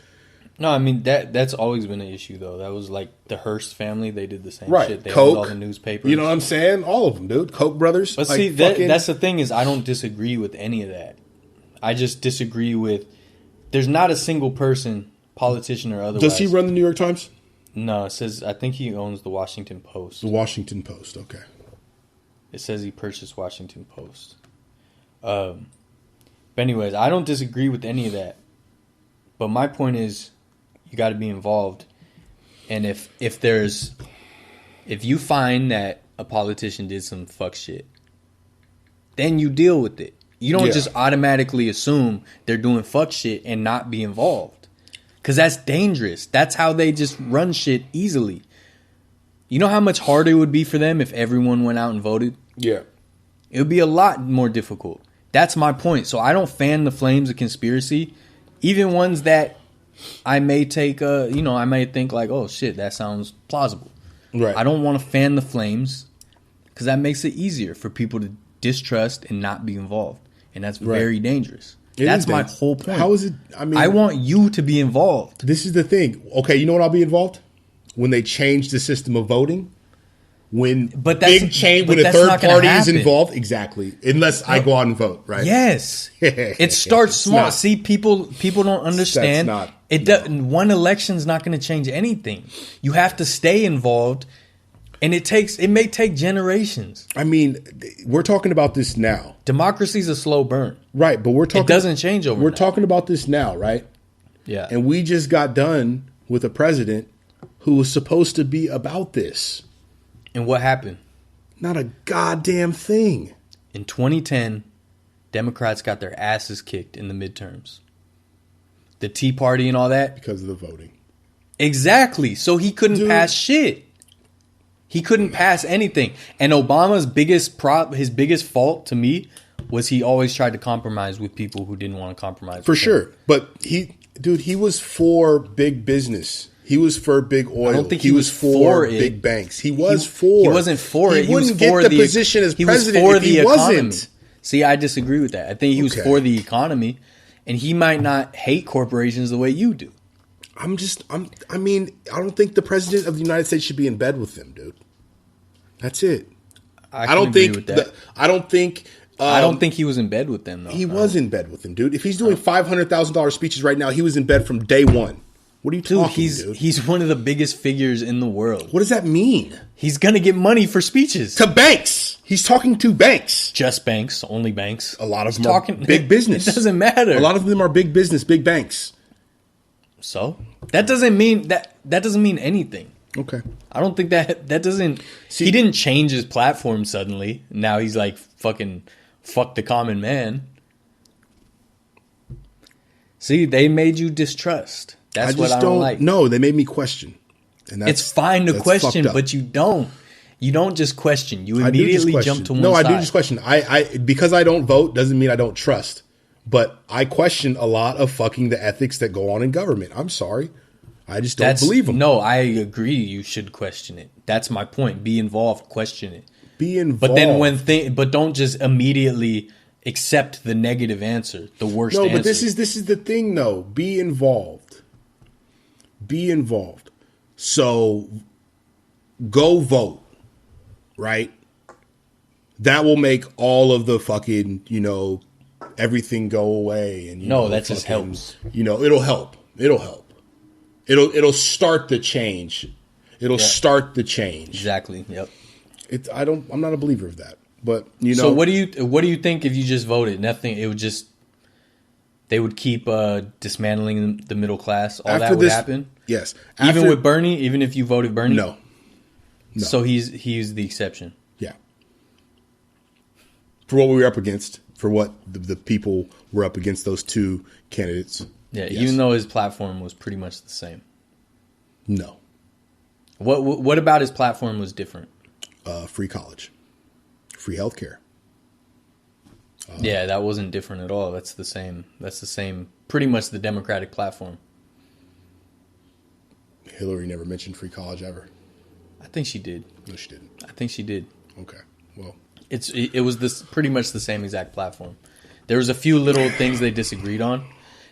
Speaker 3: No, I mean, that's always been an issue, though. That was like the Hearst family. They did the same shit. They
Speaker 2: Coke,
Speaker 3: owned all the newspapers.
Speaker 2: You know what I'm saying? All of them, dude. Koch brothers.
Speaker 3: But see, that's the thing is I don't disagree with any of that. I just disagree with, there's not a single person, politician or otherwise.
Speaker 2: Does he run the New York Times?
Speaker 3: No, it says, I think he owns the Washington Post.
Speaker 2: The Washington Post, okay.
Speaker 3: It says he purchased Washington Post. But anyways, I don't disagree with any of that. But my point is, you got to be involved. And if you find that a politician did some fuck shit, then you deal with it. You don't just automatically assume they're doing fuck shit and not be involved. Because that's dangerous. That's how they just run shit easily. You know how much harder it would be for them if everyone went out and voted?
Speaker 2: Yeah.
Speaker 3: It would be a lot more difficult. That's my point. So I don't fan the flames of conspiracy. Even ones that I may take, I may think like, oh shit, that sounds plausible.
Speaker 2: Right.
Speaker 3: I don't want to fan the flames because that makes it easier for people to distrust and not be involved. And that's very dangerous. That's my whole point.
Speaker 2: How is it? I mean,
Speaker 3: I want you to be involved.
Speaker 2: This is the thing. Okay, you know when I'll be involved? When they change the system of voting. When when a third party is involved. Exactly. Unless I go out and vote, right?
Speaker 3: Yes. It starts small. See, people don't understand. One election's not going to change anything. You have to stay involved. And it may take generations.
Speaker 2: I mean, we're talking about this now.
Speaker 3: Democracy's a slow burn.
Speaker 2: Right, but it
Speaker 3: doesn't change overnight.
Speaker 2: We're talking about this now, right?
Speaker 3: Yeah.
Speaker 2: And we just got done with a president who was supposed to be about this.
Speaker 3: And what happened?
Speaker 2: Not a goddamn thing.
Speaker 3: In 2010, Democrats got their asses kicked in the midterms. The Tea Party and all that.
Speaker 2: Because of the voting.
Speaker 3: Exactly. So he couldn't pass shit. He couldn't pass anything. And Obama's biggest fault to me was he always tried to compromise with people who didn't want to compromise.
Speaker 2: For sure. But he was for big business. He was for big oil.
Speaker 3: I don't think
Speaker 2: he was for big banks. He wasn't for it. He wouldn't get the position as president if he wasn't.
Speaker 3: See, I disagree with that. I think he was for the economy, and he might not hate corporations the way you do.
Speaker 2: I don't think the president of the United States should be in bed with them, dude. That's it.
Speaker 3: I don't think
Speaker 2: I don't think
Speaker 3: he was in bed with them, though.
Speaker 2: He was in bed with them, dude. If he's doing $500,000 speeches right now, he was in bed from day one. What are you talking, dude?
Speaker 3: He's one of the biggest figures in the world.
Speaker 2: What does that mean?
Speaker 3: He's going to get money for speeches.
Speaker 2: To banks. He's talking to banks.
Speaker 3: Just banks. Only banks.
Speaker 2: A lot of them are big business.
Speaker 3: It doesn't matter.
Speaker 2: A lot of them are big business, big banks.
Speaker 3: So? That doesn't mean anything.
Speaker 2: Okay.
Speaker 3: I don't think that doesn't... See, he didn't change his platform suddenly. Now he's like, fuck the common man. See, they made you distrust. That's what I don't like.
Speaker 2: No, they made me question. And
Speaker 3: it's fine to question, but you don't. You don't just question. You immediately jump to one side.
Speaker 2: No, I do just question. Because I don't vote doesn't mean I don't trust. But I question a lot of fucking the ethics that go on in government. I'm sorry. I just don't believe them.
Speaker 3: No, I agree. You should question it. That's my point. Be involved. Question it.
Speaker 2: Be involved.
Speaker 3: But then but don't just immediately accept the negative answer, the worst answer.
Speaker 2: No, but this is the thing, though. Be involved. Be involved. So go vote, right? That will make all of the fucking, everything go away. And
Speaker 3: that just helps.
Speaker 2: It'll help. It'll start the change. Start the change.
Speaker 3: Exactly. Yep.
Speaker 2: I'm not a believer of that. But
Speaker 3: So what do you think if you just voted? Nothing. It would just. They would keep dismantling the middle class. All that would happen.
Speaker 2: Yes.
Speaker 3: Even with Bernie, even if you voted Bernie?
Speaker 2: No.
Speaker 3: So he's the exception.
Speaker 2: Yeah. For what we were up against, for what the people were up against, those two candidates.
Speaker 3: Yeah, yes. Even though his platform was pretty much the same.
Speaker 2: No.
Speaker 3: What about his platform was different?
Speaker 2: Free college. Free healthcare.
Speaker 3: Yeah, that wasn't different at all. That's the same. Pretty much the Democratic platform.
Speaker 2: Hillary never mentioned free college ever.
Speaker 3: I think she did.
Speaker 2: No, she didn't.
Speaker 3: I think she did.
Speaker 2: Okay. Well,
Speaker 3: it was pretty much the same exact platform. There was a few little things they disagreed on.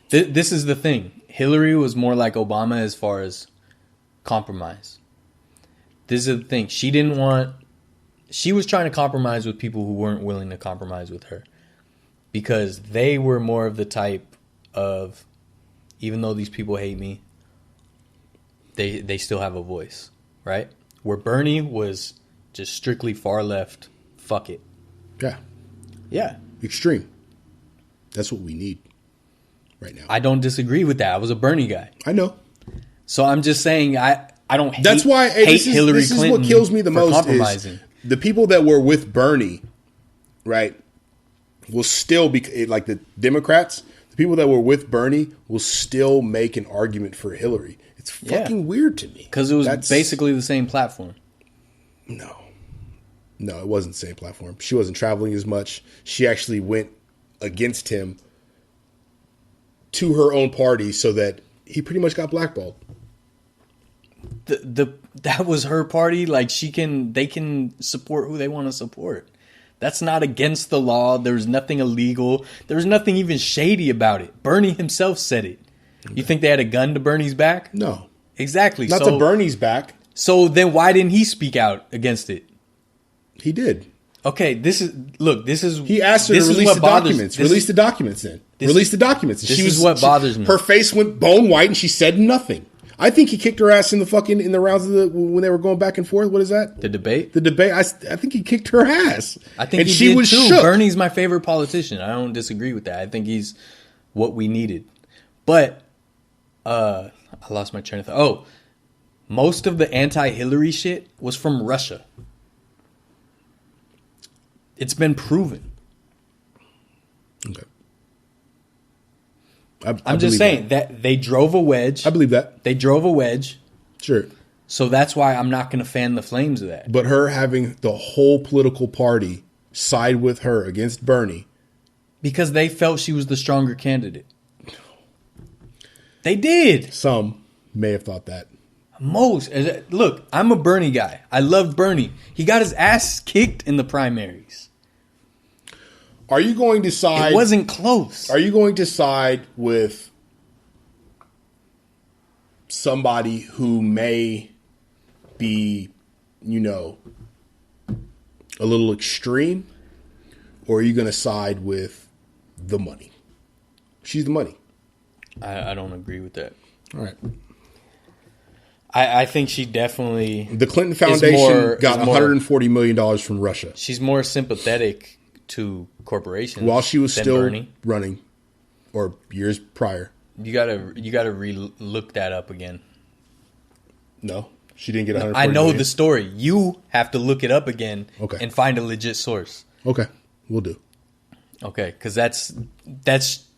Speaker 3: This is the thing. Hillary was more like Obama as far as compromise. This is the thing. She was trying to compromise with people who weren't willing to compromise with her. Because they were more of the type of, even though these people hate me, they still have a voice, right? Where Bernie was just strictly far left, fuck it.
Speaker 2: Yeah.
Speaker 3: Yeah.
Speaker 2: Extreme. That's what we need right now.
Speaker 3: I don't disagree with that. I was a Bernie guy.
Speaker 2: I know.
Speaker 3: So I'm just saying I don't hate,
Speaker 2: That's why
Speaker 3: hate Hillary
Speaker 2: Clinton. This is what kills me the most is the people that were with Bernie, right, will still be like the Democrats. The people that were with Bernie will still make an argument for Hillary. It's fucking weird to me.
Speaker 3: Because it was basically the same platform.
Speaker 2: No, it wasn't the same platform. She wasn't traveling as much. She actually went against him to her own party so that he pretty much got blackballed.
Speaker 3: That was her party. Like they can support who they want to support. That's not against the law. There's nothing illegal. There's nothing even shady about it. Bernie himself said it. Okay. You think they had a gun to Bernie's back?
Speaker 2: No.
Speaker 3: Exactly.
Speaker 2: Not to Bernie's back.
Speaker 3: So then why didn't he speak out against it?
Speaker 2: He did.
Speaker 3: Okay, he
Speaker 2: asked her to release the documents. Release the documents then. Release the documents.
Speaker 3: This is what bothers me.
Speaker 2: Her face went bone white and she said nothing. I think he kicked her ass in the rounds of when they were going back and forth. What is that?
Speaker 3: The debate?
Speaker 2: The debate. I think he kicked her ass.
Speaker 3: I think she was too. Shook. Bernie's my favorite politician. I don't disagree with that. I think he's what we needed. But I lost my train of thought. Oh, most of the anti-Hillary shit was from Russia. It's been proven.
Speaker 2: Okay.
Speaker 3: I'm just saying that they drove a wedge.
Speaker 2: I believe that.
Speaker 3: They drove a wedge.
Speaker 2: Sure.
Speaker 3: So that's why I'm not going to fan the flames of that.
Speaker 2: But her having the whole political party side with her against Bernie.
Speaker 3: Because they felt she was the stronger candidate. They did.
Speaker 2: Some may have thought that.
Speaker 3: Look, I'm a Bernie guy. I love Bernie. He got his ass kicked in the primaries.
Speaker 2: Are you going to side?
Speaker 3: It wasn't close.
Speaker 2: Are you going to side with somebody who may be, a little extreme? Or are you going to side with the money? She's the money.
Speaker 3: I don't agree with that.
Speaker 2: All right.
Speaker 3: I think she definitely...
Speaker 2: The Clinton Foundation got $140 million from Russia.
Speaker 3: She's more sympathetic to corporations
Speaker 2: while she was still
Speaker 3: Bernie.
Speaker 2: Running, or years prior.
Speaker 3: You gotta look that up again.
Speaker 2: No, she didn't get 140
Speaker 3: I know
Speaker 2: million.
Speaker 3: the story. You have to look it up again and find a legit source.
Speaker 2: Okay, we'll do.
Speaker 3: Okay, because that's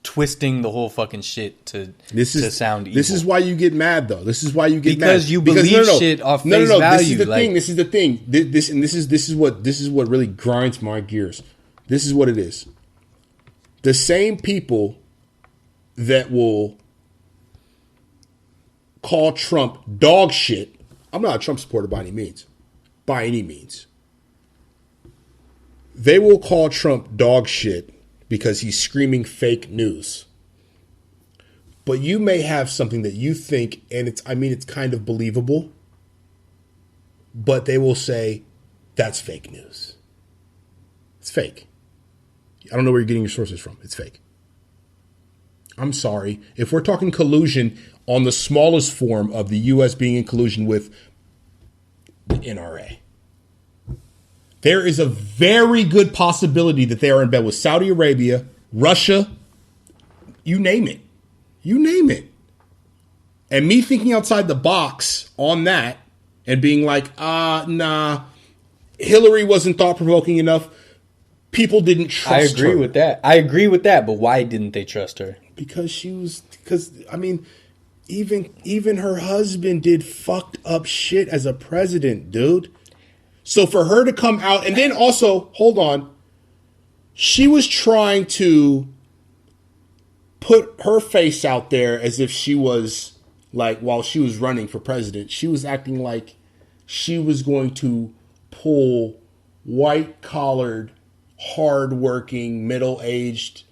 Speaker 3: twisting the whole fucking shit to sound evil.
Speaker 2: This is why you get mad, though. This is why you get mad.
Speaker 3: Because you believe shit off face value.
Speaker 2: This is the thing. This is the thing. This is what really grinds my gears. This is what it is. The same people that will call Trump dog shit. I'm not a Trump supporter by any means. By any means. They will call Trump dog shit because he's screaming fake news. But you may have something that you think, and it's kind of believable, but they will say, that's fake news. It's fake. I don't know where you're getting your sources from. It's fake. I'm sorry. If we're talking collusion on the smallest form of the U.S. being in collusion with the NRA, there is a very good possibility that they are in bed with Saudi Arabia, Russia, you name it. You name it. And me thinking outside the box on that and being like, nah, Hillary wasn't thought-provoking enough. People didn't trust her.
Speaker 3: I agree with that, but why didn't they trust her?
Speaker 2: Because I mean, even her husband did fucked up shit as a president, dude. So for her to come out, and then also, hold on, she was trying to put her face out there as if she was, like, while she was running for president, she was acting like she was going to pull white-collared, hard-working, middle-aged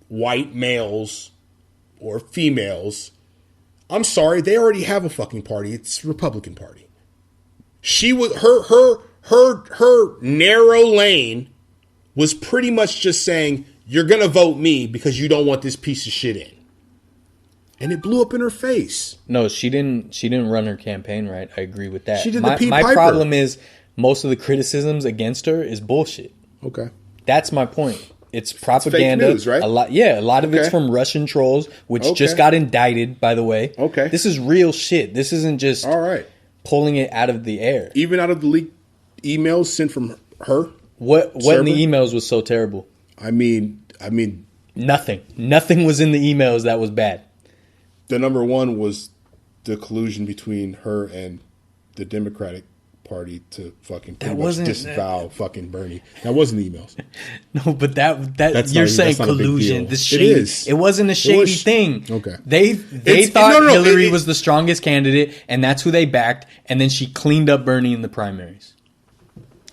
Speaker 2: white males or females. I'm sorry, they already have a fucking party. It's Republican Party. She was her narrow lane was pretty much just saying, you're gonna vote me because you don't want this piece of shit in. And it blew up in her face.
Speaker 3: No, she didn't run her campaign right. I agree with that.
Speaker 2: She did the Pete Piper.
Speaker 3: My problem is most of the criticisms against her is bullshit.
Speaker 2: Okay.
Speaker 3: That's my point. It's propaganda.
Speaker 2: It's fake news, right?
Speaker 3: A lot of it's from Russian trolls, which just got indicted, by the way.
Speaker 2: Okay.
Speaker 3: This is real shit. This isn't just pulling it out of the air.
Speaker 2: Even out of the leaked emails sent from her?
Speaker 3: What in the emails was so terrible?
Speaker 2: I mean
Speaker 3: nothing. Nothing was in the emails that was bad.
Speaker 2: The number one was the collusion between her and the Democratic Party to fucking pretty much disavow fucking Bernie. That wasn't the emails.
Speaker 3: No, but that's you're saying collusion. This shady,
Speaker 2: it is.
Speaker 3: It wasn't a shady thing.
Speaker 2: Okay.
Speaker 3: They thought Hillary was the strongest candidate, and that's who they backed. And then she cleaned up Bernie in the primaries.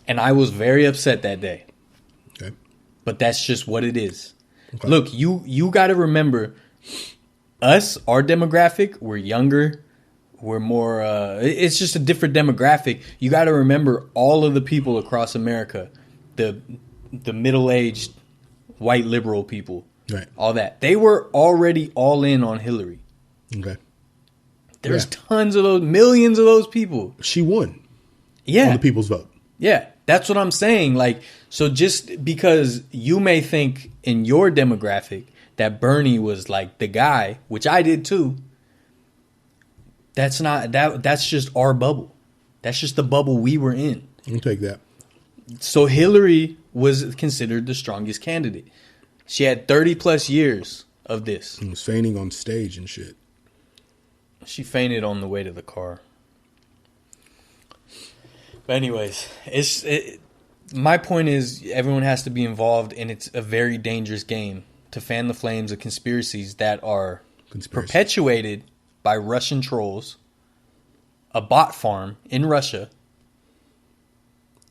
Speaker 3: And I was very upset that day.
Speaker 2: Okay.
Speaker 3: But that's just what it is. Okay. Look, you got to remember, us, our demographic, we're younger. We're more, it's just a different demographic. You got to remember all of the people across America, the middle-aged white liberal people,
Speaker 2: right?
Speaker 3: All that. They were already all in on Hillary.
Speaker 2: Okay.
Speaker 3: There's tons of those, millions of those people.
Speaker 2: She won.
Speaker 3: Yeah.
Speaker 2: On the people's vote.
Speaker 3: Yeah. That's what I'm saying. Like, so just because you may think in your demographic that Bernie was like the guy, which I did too. That's not that's just our bubble. That's just the bubble we were in.
Speaker 2: I'll take that.
Speaker 3: So Hillary was considered the strongest candidate. She had 30 plus years of this.
Speaker 2: And was fainting on stage and shit.
Speaker 3: She fainted on the way to the car. But anyways, my point is everyone has to be involved, and it's a very dangerous game to fan the flames of conspiracies that are perpetuated by Russian trolls, a bot farm in Russia.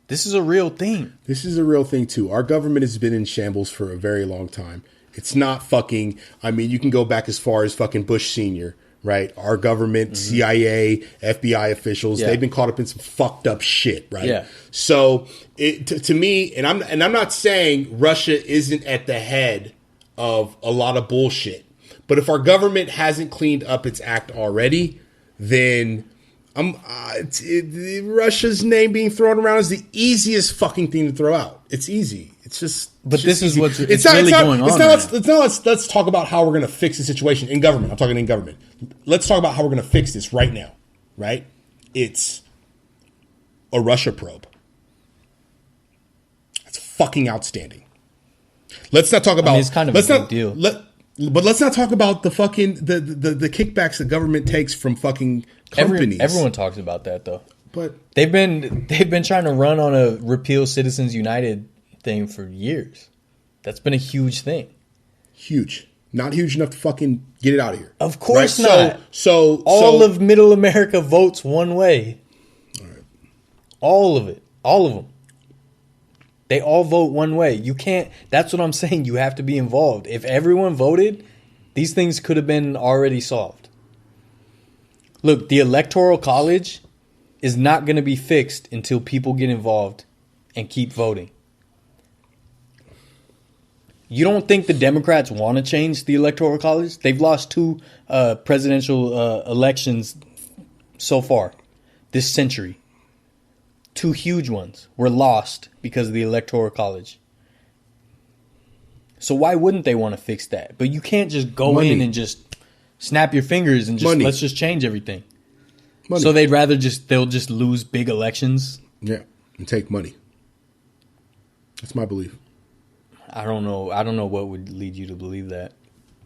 Speaker 3: This is a real thing.
Speaker 2: This is a real thing, too. Our government has been in shambles for a very long time. It's not fucking, I mean, you can go back as far as fucking Bush Sr., right? Our government, CIA, FBI officials, they've been caught up in some fucked up shit, right?
Speaker 3: Yeah.
Speaker 2: So to me, and I'm not saying Russia isn't at the head of a lot of bullshit. But if our government hasn't cleaned up its act already, then Russia's name being thrown around is the easiest fucking thing to throw out. It's easy. It's just.
Speaker 3: But this is
Speaker 2: easy.
Speaker 3: what's really going on.
Speaker 2: Let's talk about how we're going to fix the situation in government. I'm talking in government. Let's talk about how we're going to fix this right now. Right? It's a Russia probe. That's fucking outstanding. Let's not talk about.
Speaker 3: It's kind of a big deal.
Speaker 2: But let's not talk about the fucking the kickbacks the government takes from fucking companies.
Speaker 3: Everyone talks about that though.
Speaker 2: But
Speaker 3: they've been trying to run on a repeal Citizens United thing for years. That's been a huge thing.
Speaker 2: Huge. Not huge enough to fucking get it out of here.
Speaker 3: Of course
Speaker 2: right?
Speaker 3: not.
Speaker 2: So
Speaker 3: all of middle America votes one way.
Speaker 2: All right.
Speaker 3: All of it. All of them. They all vote one way. You can't. That's what I'm saying. You have to be involved. If everyone voted, these things could have been already solved. Look, the Electoral College is not going to be fixed until people get involved and keep voting. You don't think the Democrats want to change the Electoral College? They've lost 2 presidential elections so far this century. 2 huge ones were lost because of the Electoral College. So why wouldn't they want to fix that? But you can't just go in and just Snap your fingers and just let's just change everything. Money. So they'll just lose big elections.
Speaker 2: Yeah, and take money. That's my belief.
Speaker 3: I don't know what would lead you to believe that.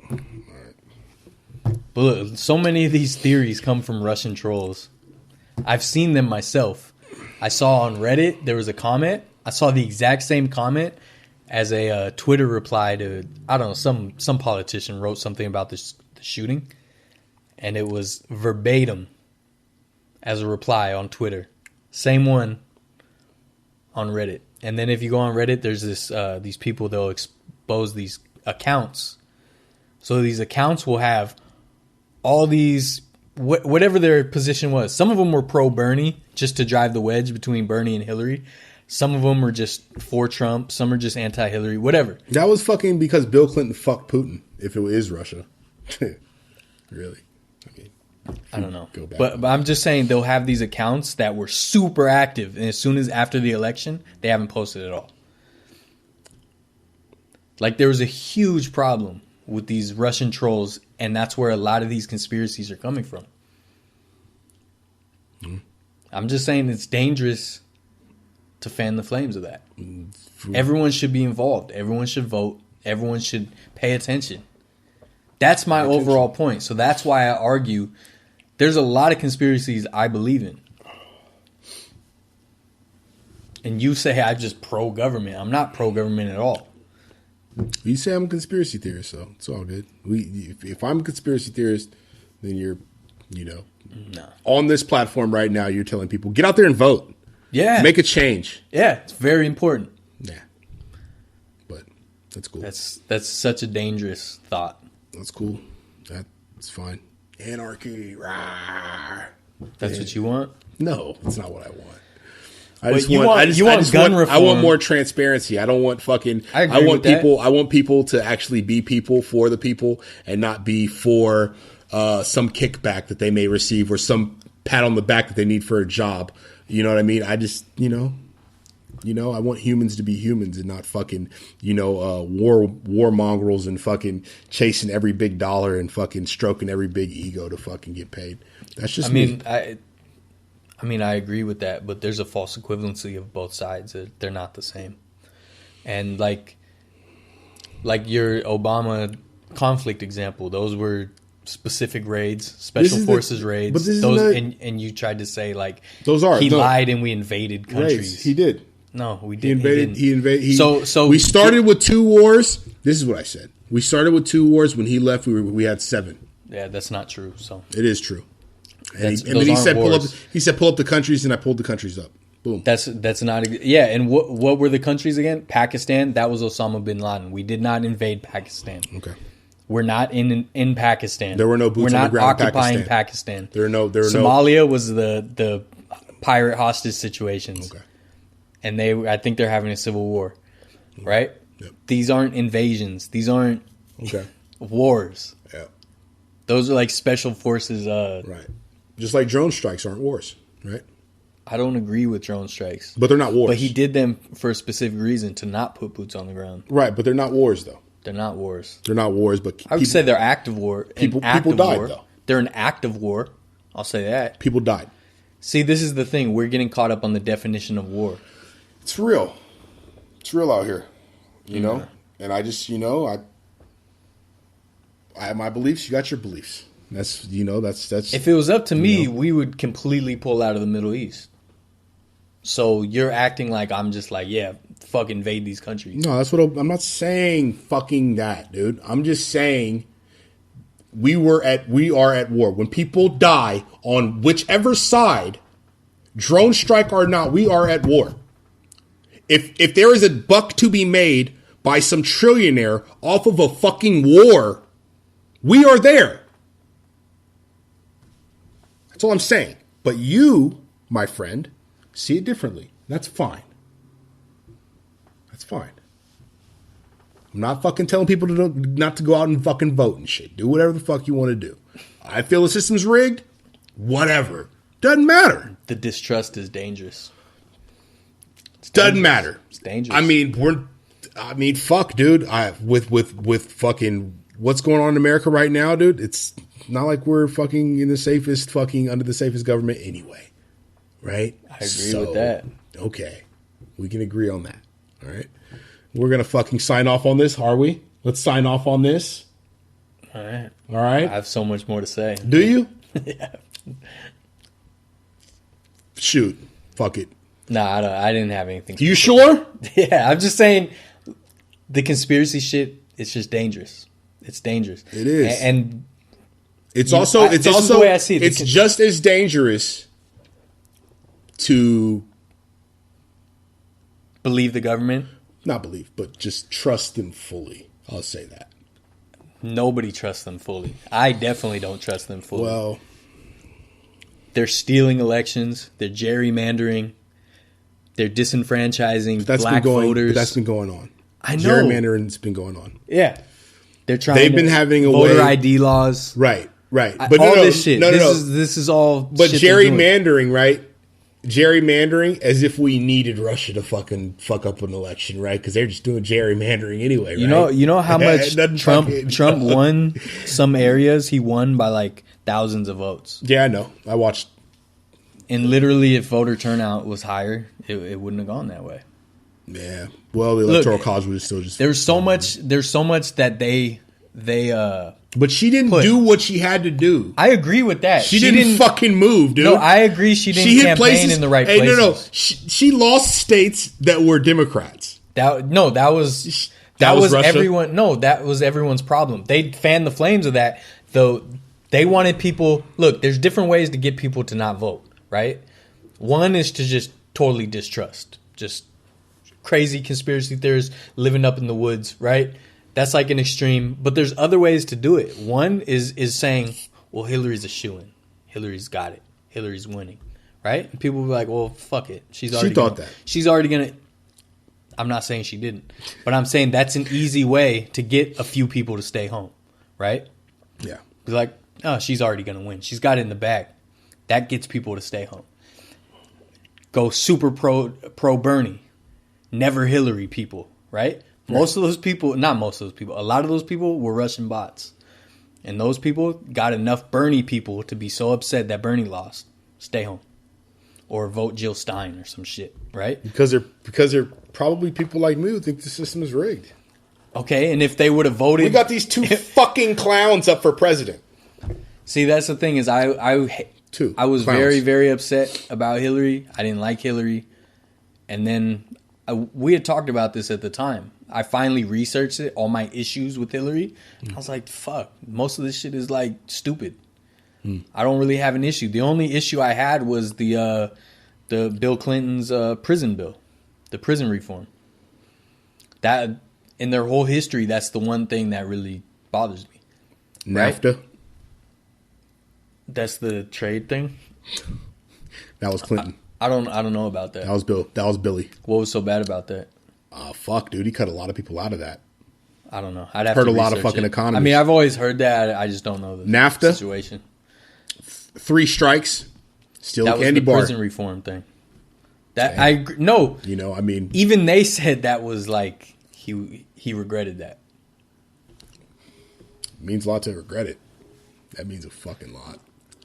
Speaker 3: All right. But look, so many of these theories come from Russian trolls. I've seen them myself. I saw on Reddit there was a comment. I saw the exact same comment as a Twitter reply to, I don't know, some politician wrote something about the shooting, and it was verbatim as a reply on Twitter. Same one on Reddit. And then if you go on Reddit, there's these people, they'll expose these accounts. So these accounts will have all these, whatever their position was. Some of them were pro-Bernie, just to drive the wedge between Bernie and Hillary. Some of them were just for Trump. Some are just anti-Hillary, whatever.
Speaker 2: That was fucking because Bill Clinton fucked Putin, if it is Russia. Really?
Speaker 3: I don't know. But I'm just saying they'll have these accounts that were super active. And as soon as after the election, they haven't posted at all. Like there was a huge problem with these Russian trolls. And that's where a lot of these conspiracies are coming from. I'm just saying it's dangerous to fan the flames of that. Everyone should be involved. Everyone should vote. Everyone should pay attention. That's my overall point. So that's why I argue there's a lot of conspiracies I believe in. And you say I'm just pro-government. I'm not pro-government at all.
Speaker 2: You say I'm a conspiracy theorist, so it's all good. If I'm a conspiracy theorist, then you're, on this platform right now, you're telling people, get out there and vote.
Speaker 3: Yeah.
Speaker 2: Make a change.
Speaker 3: Yeah, it's very important.
Speaker 2: Yeah. But that's cool.
Speaker 3: That's such a dangerous thought.
Speaker 2: That's cool. That's fine. Anarchy. Rawr.
Speaker 3: That's what you want?
Speaker 2: No, that's not what I want. I want more transparency. I don't want fucking. I want people to actually be people for the people and not be for some kickback that they may receive or some pat on the back that they need for a job. You know what I mean? I just, I want humans to be humans and not fucking, war mongrels and fucking chasing every big dollar and fucking stroking every big ego to fucking get paid. That's just me.
Speaker 3: I agree with that, but there's a false equivalency of both sides. They're not the same. And like your Obama conflict example, those were specific raids, special forces raids. And you tried to say like he lied and we invaded countries. Raids.
Speaker 2: He did.
Speaker 3: No, we didn't.
Speaker 2: He invaded. So we started with 2 wars. This is what I said. We started with 2 wars. When he left, we had 7.
Speaker 3: Yeah, that's not true. So it
Speaker 2: is true. And then he said pull up the countries, and I pulled the countries up. Boom.
Speaker 3: That's not and what were the countries again? Pakistan. That was Osama bin Laden. We did not invade Pakistan.
Speaker 2: Okay.
Speaker 3: We're not in Pakistan.
Speaker 2: There were no boots on the ground.
Speaker 3: We're not occupying Pakistan.
Speaker 2: Somalia
Speaker 3: was the pirate hostage situations.
Speaker 2: Okay.
Speaker 3: And I think they're having a civil war, right?
Speaker 2: Yep.
Speaker 3: These aren't invasions. These aren't wars.
Speaker 2: Yeah.
Speaker 3: Those are like special forces.
Speaker 2: Right. Just like drone strikes aren't wars, right?
Speaker 3: I don't agree with drone strikes.
Speaker 2: But they're not wars.
Speaker 3: But he did them for a specific reason, to not put boots on the ground.
Speaker 2: Right, but they're not wars, though.
Speaker 3: They're not wars.
Speaker 2: They're not wars, but
Speaker 3: I would say they're active war.
Speaker 2: People died, though.
Speaker 3: They're an active war. I'll say that.
Speaker 2: People died.
Speaker 3: See, this is the thing. We're getting caught up on the definition of war.
Speaker 2: It's real. It's real out here, you know? And I just, I have my beliefs. You got your beliefs. That's.
Speaker 3: If it was up to me, we would completely pull out of the Middle East. So you're acting like I'm just like, yeah, fuck invade these countries.
Speaker 2: No, that's what I'm not saying fucking that, dude. I'm just saying we are at war. When people die on whichever side, drone strike or not, we are at war. If there is a buck to be made by some trillionaire off of a fucking war, we are there. That's all I'm saying. But you, my friend, see it differently. That's fine. That's fine. I'm not fucking telling people not to go out and fucking vote and shit. Do whatever the fuck you want to do. I feel the system's rigged. Whatever. Doesn't matter.
Speaker 3: The distrust is dangerous.
Speaker 2: Doesn't matter.
Speaker 3: It's dangerous.
Speaker 2: I mean, fuck, dude. With fucking what's going on in America right now, dude, it's not like we're fucking in the safest under the safest government anyway. Right?
Speaker 3: I agree with that.
Speaker 2: Okay. We can agree on that. All right. We're going to fucking sign off on this, are we? Let's sign off on this.
Speaker 3: All right.
Speaker 2: All right.
Speaker 3: I have so much more to say.
Speaker 2: Do you?
Speaker 3: Yeah.
Speaker 2: Shoot. Fuck it.
Speaker 3: Nah, I didn't have anything.
Speaker 2: You sure?
Speaker 3: Yeah, I'm just saying the conspiracy shit, it's just dangerous. It's dangerous.
Speaker 2: It is.
Speaker 3: And
Speaker 2: it's also
Speaker 3: the way I see it.
Speaker 2: It's just as dangerous to
Speaker 3: believe the government.
Speaker 2: Not believe, but just trust them fully. I'll say that.
Speaker 3: Nobody trusts them fully. I definitely don't trust them fully.
Speaker 2: Well,
Speaker 3: they're stealing elections. They're gerrymandering. They're disenfranchising black voters.
Speaker 2: But that's been going on.
Speaker 3: I know.
Speaker 2: Gerrymandering's been going on.
Speaker 3: Yeah.
Speaker 2: They've been having a
Speaker 3: voter
Speaker 2: way,
Speaker 3: ID laws.
Speaker 2: Right. But
Speaker 3: all this shit. This is all.
Speaker 2: But gerrymandering, right? Gerrymandering as if we needed Russia to fucking fuck up an election, right? Because they're just doing gerrymandering anyway, right?
Speaker 3: You know how much Trump won some areas? He won by like thousands of votes.
Speaker 2: Yeah, I know. I watched.
Speaker 3: And literally, if voter turnout was higher, it wouldn't have gone that way.
Speaker 2: Yeah. Well, the electoral college was still just.
Speaker 3: There's so much that they.
Speaker 2: But she didn't do what she had to do.
Speaker 3: I agree with that.
Speaker 2: She didn't fucking move, dude.
Speaker 3: No, I agree. She didn't campaign in the right places.
Speaker 2: No. She lost states that were Democrats.
Speaker 3: That was Russia? Everyone. No, that was everyone's problem. They fanned the flames of that. Though they wanted people. Look, there's different ways to get people to not vote. Right. One is to just totally distrust. Just crazy conspiracy theorists living up in the woods. Right. That's like an extreme, but there's other ways to do it. One is saying, well, Hillary's a shoo-in. Hillary's got it. Hillary's winning, right? And people will be like, well, fuck it. She's already going to. I'm not saying she didn't, but I'm saying that's an easy way to get a few people to stay home, right?
Speaker 2: Yeah.
Speaker 3: Be like, oh, she's already going to win. She's got it in the bag. That gets people to stay home. Go super pro Bernie. Never Hillary people, right? Most of those people, not most of those people, a lot of those people were Russian bots. And those people got enough Bernie people to be so upset that Bernie lost. Stay home. Or vote Jill Stein or some shit, right?
Speaker 2: Because they're probably people like me who think the system is rigged.
Speaker 3: Okay, and if they would have voted...
Speaker 2: We got these two fucking clowns up for president.
Speaker 3: See, that's the thing is I was very, very upset about Hillary. I didn't like Hillary. And then we had talked about this at the time. I finally researched it, all my issues with Hillary. I was like, fuck, most of this shit is like stupid. I don't really have an issue. The only issue I had was the Bill Clinton's prison bill, the prison reform. That in their whole history, that's the one thing that really bothers me.
Speaker 2: NAFTA?
Speaker 3: Right? That's the trade thing?
Speaker 2: That was Clinton.
Speaker 3: I don't know about that.
Speaker 2: That was Bill. That was Billy.
Speaker 3: What was so bad about that?
Speaker 2: Fuck, dude. He cut a lot of people out of that.
Speaker 3: I don't know. I'd have
Speaker 2: heard
Speaker 3: to
Speaker 2: a lot of
Speaker 3: research
Speaker 2: fucking
Speaker 3: it.
Speaker 2: economists.
Speaker 3: I mean, I've always heard that. I just don't know the
Speaker 2: NAFTA
Speaker 3: situation.
Speaker 2: 3 strikes, still
Speaker 3: that
Speaker 2: a candy bar.
Speaker 3: That was the prison reform thing. That I agree. No,
Speaker 2: you know, I mean,
Speaker 3: even they said that was like he regretted that.
Speaker 2: It means a lot to regret it. That means a fucking lot.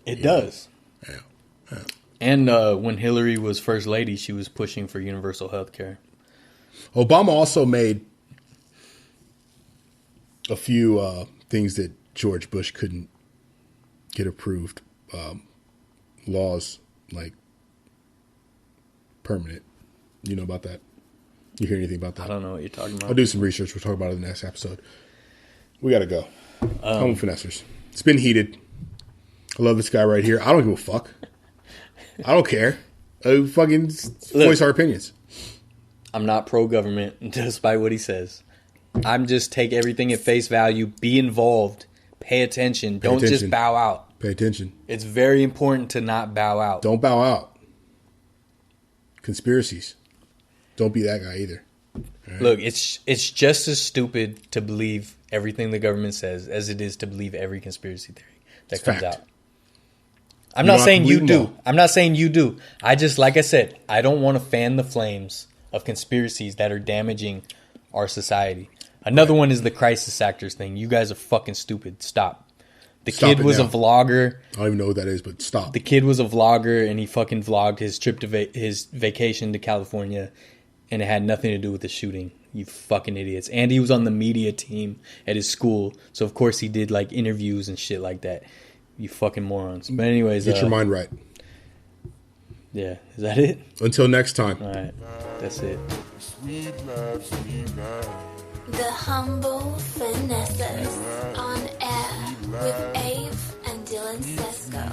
Speaker 3: It does.
Speaker 2: Yeah.
Speaker 3: And when Hillary was first lady, she was pushing for universal health care.
Speaker 2: Obama also made a few things that George Bush couldn't get approved. Laws like permanent. You know about that? You hear anything about that?
Speaker 3: I don't know what you're talking about.
Speaker 2: I'll do some research. We'll talk about it in the next episode. We got to go. Home Finessors. It's been heated. I love this guy right here. I don't give a fuck. I don't care. Fucking voice our opinions.
Speaker 3: I'm not pro-government, despite what he says. I'm just take everything at face value, be involved, pay attention. Don't just bow out.
Speaker 2: Pay attention.
Speaker 3: It's very important to not bow out.
Speaker 2: Don't bow out. Conspiracies. Don't be that guy either. Right?
Speaker 3: Look, it's just as stupid to believe everything the government says as it is to believe every conspiracy theory that comes out. I'm not saying you do. I'm not saying you do. I just, like I said, I don't want to fan the flames of conspiracies that are damaging our society. Another one is the crisis actors thing. You guys are fucking stupid. Stop. The
Speaker 2: Stop
Speaker 3: kid
Speaker 2: it
Speaker 3: was
Speaker 2: now.
Speaker 3: a vlogger.
Speaker 2: I don't even know what that is, but stop.
Speaker 3: The kid was a vlogger, and he fucking vlogged his trip to his vacation to California, and it had nothing to do with the shooting. You fucking idiots. And he was on the media team at his school, so of course he did like interviews and shit like that. You fucking morons. But anyways,
Speaker 2: Get your mind right.
Speaker 3: Yeah, is that it?
Speaker 2: Until next time.
Speaker 3: All right, that's it.
Speaker 1: The Humble Finessors on air with Abe and Dylan Sesco.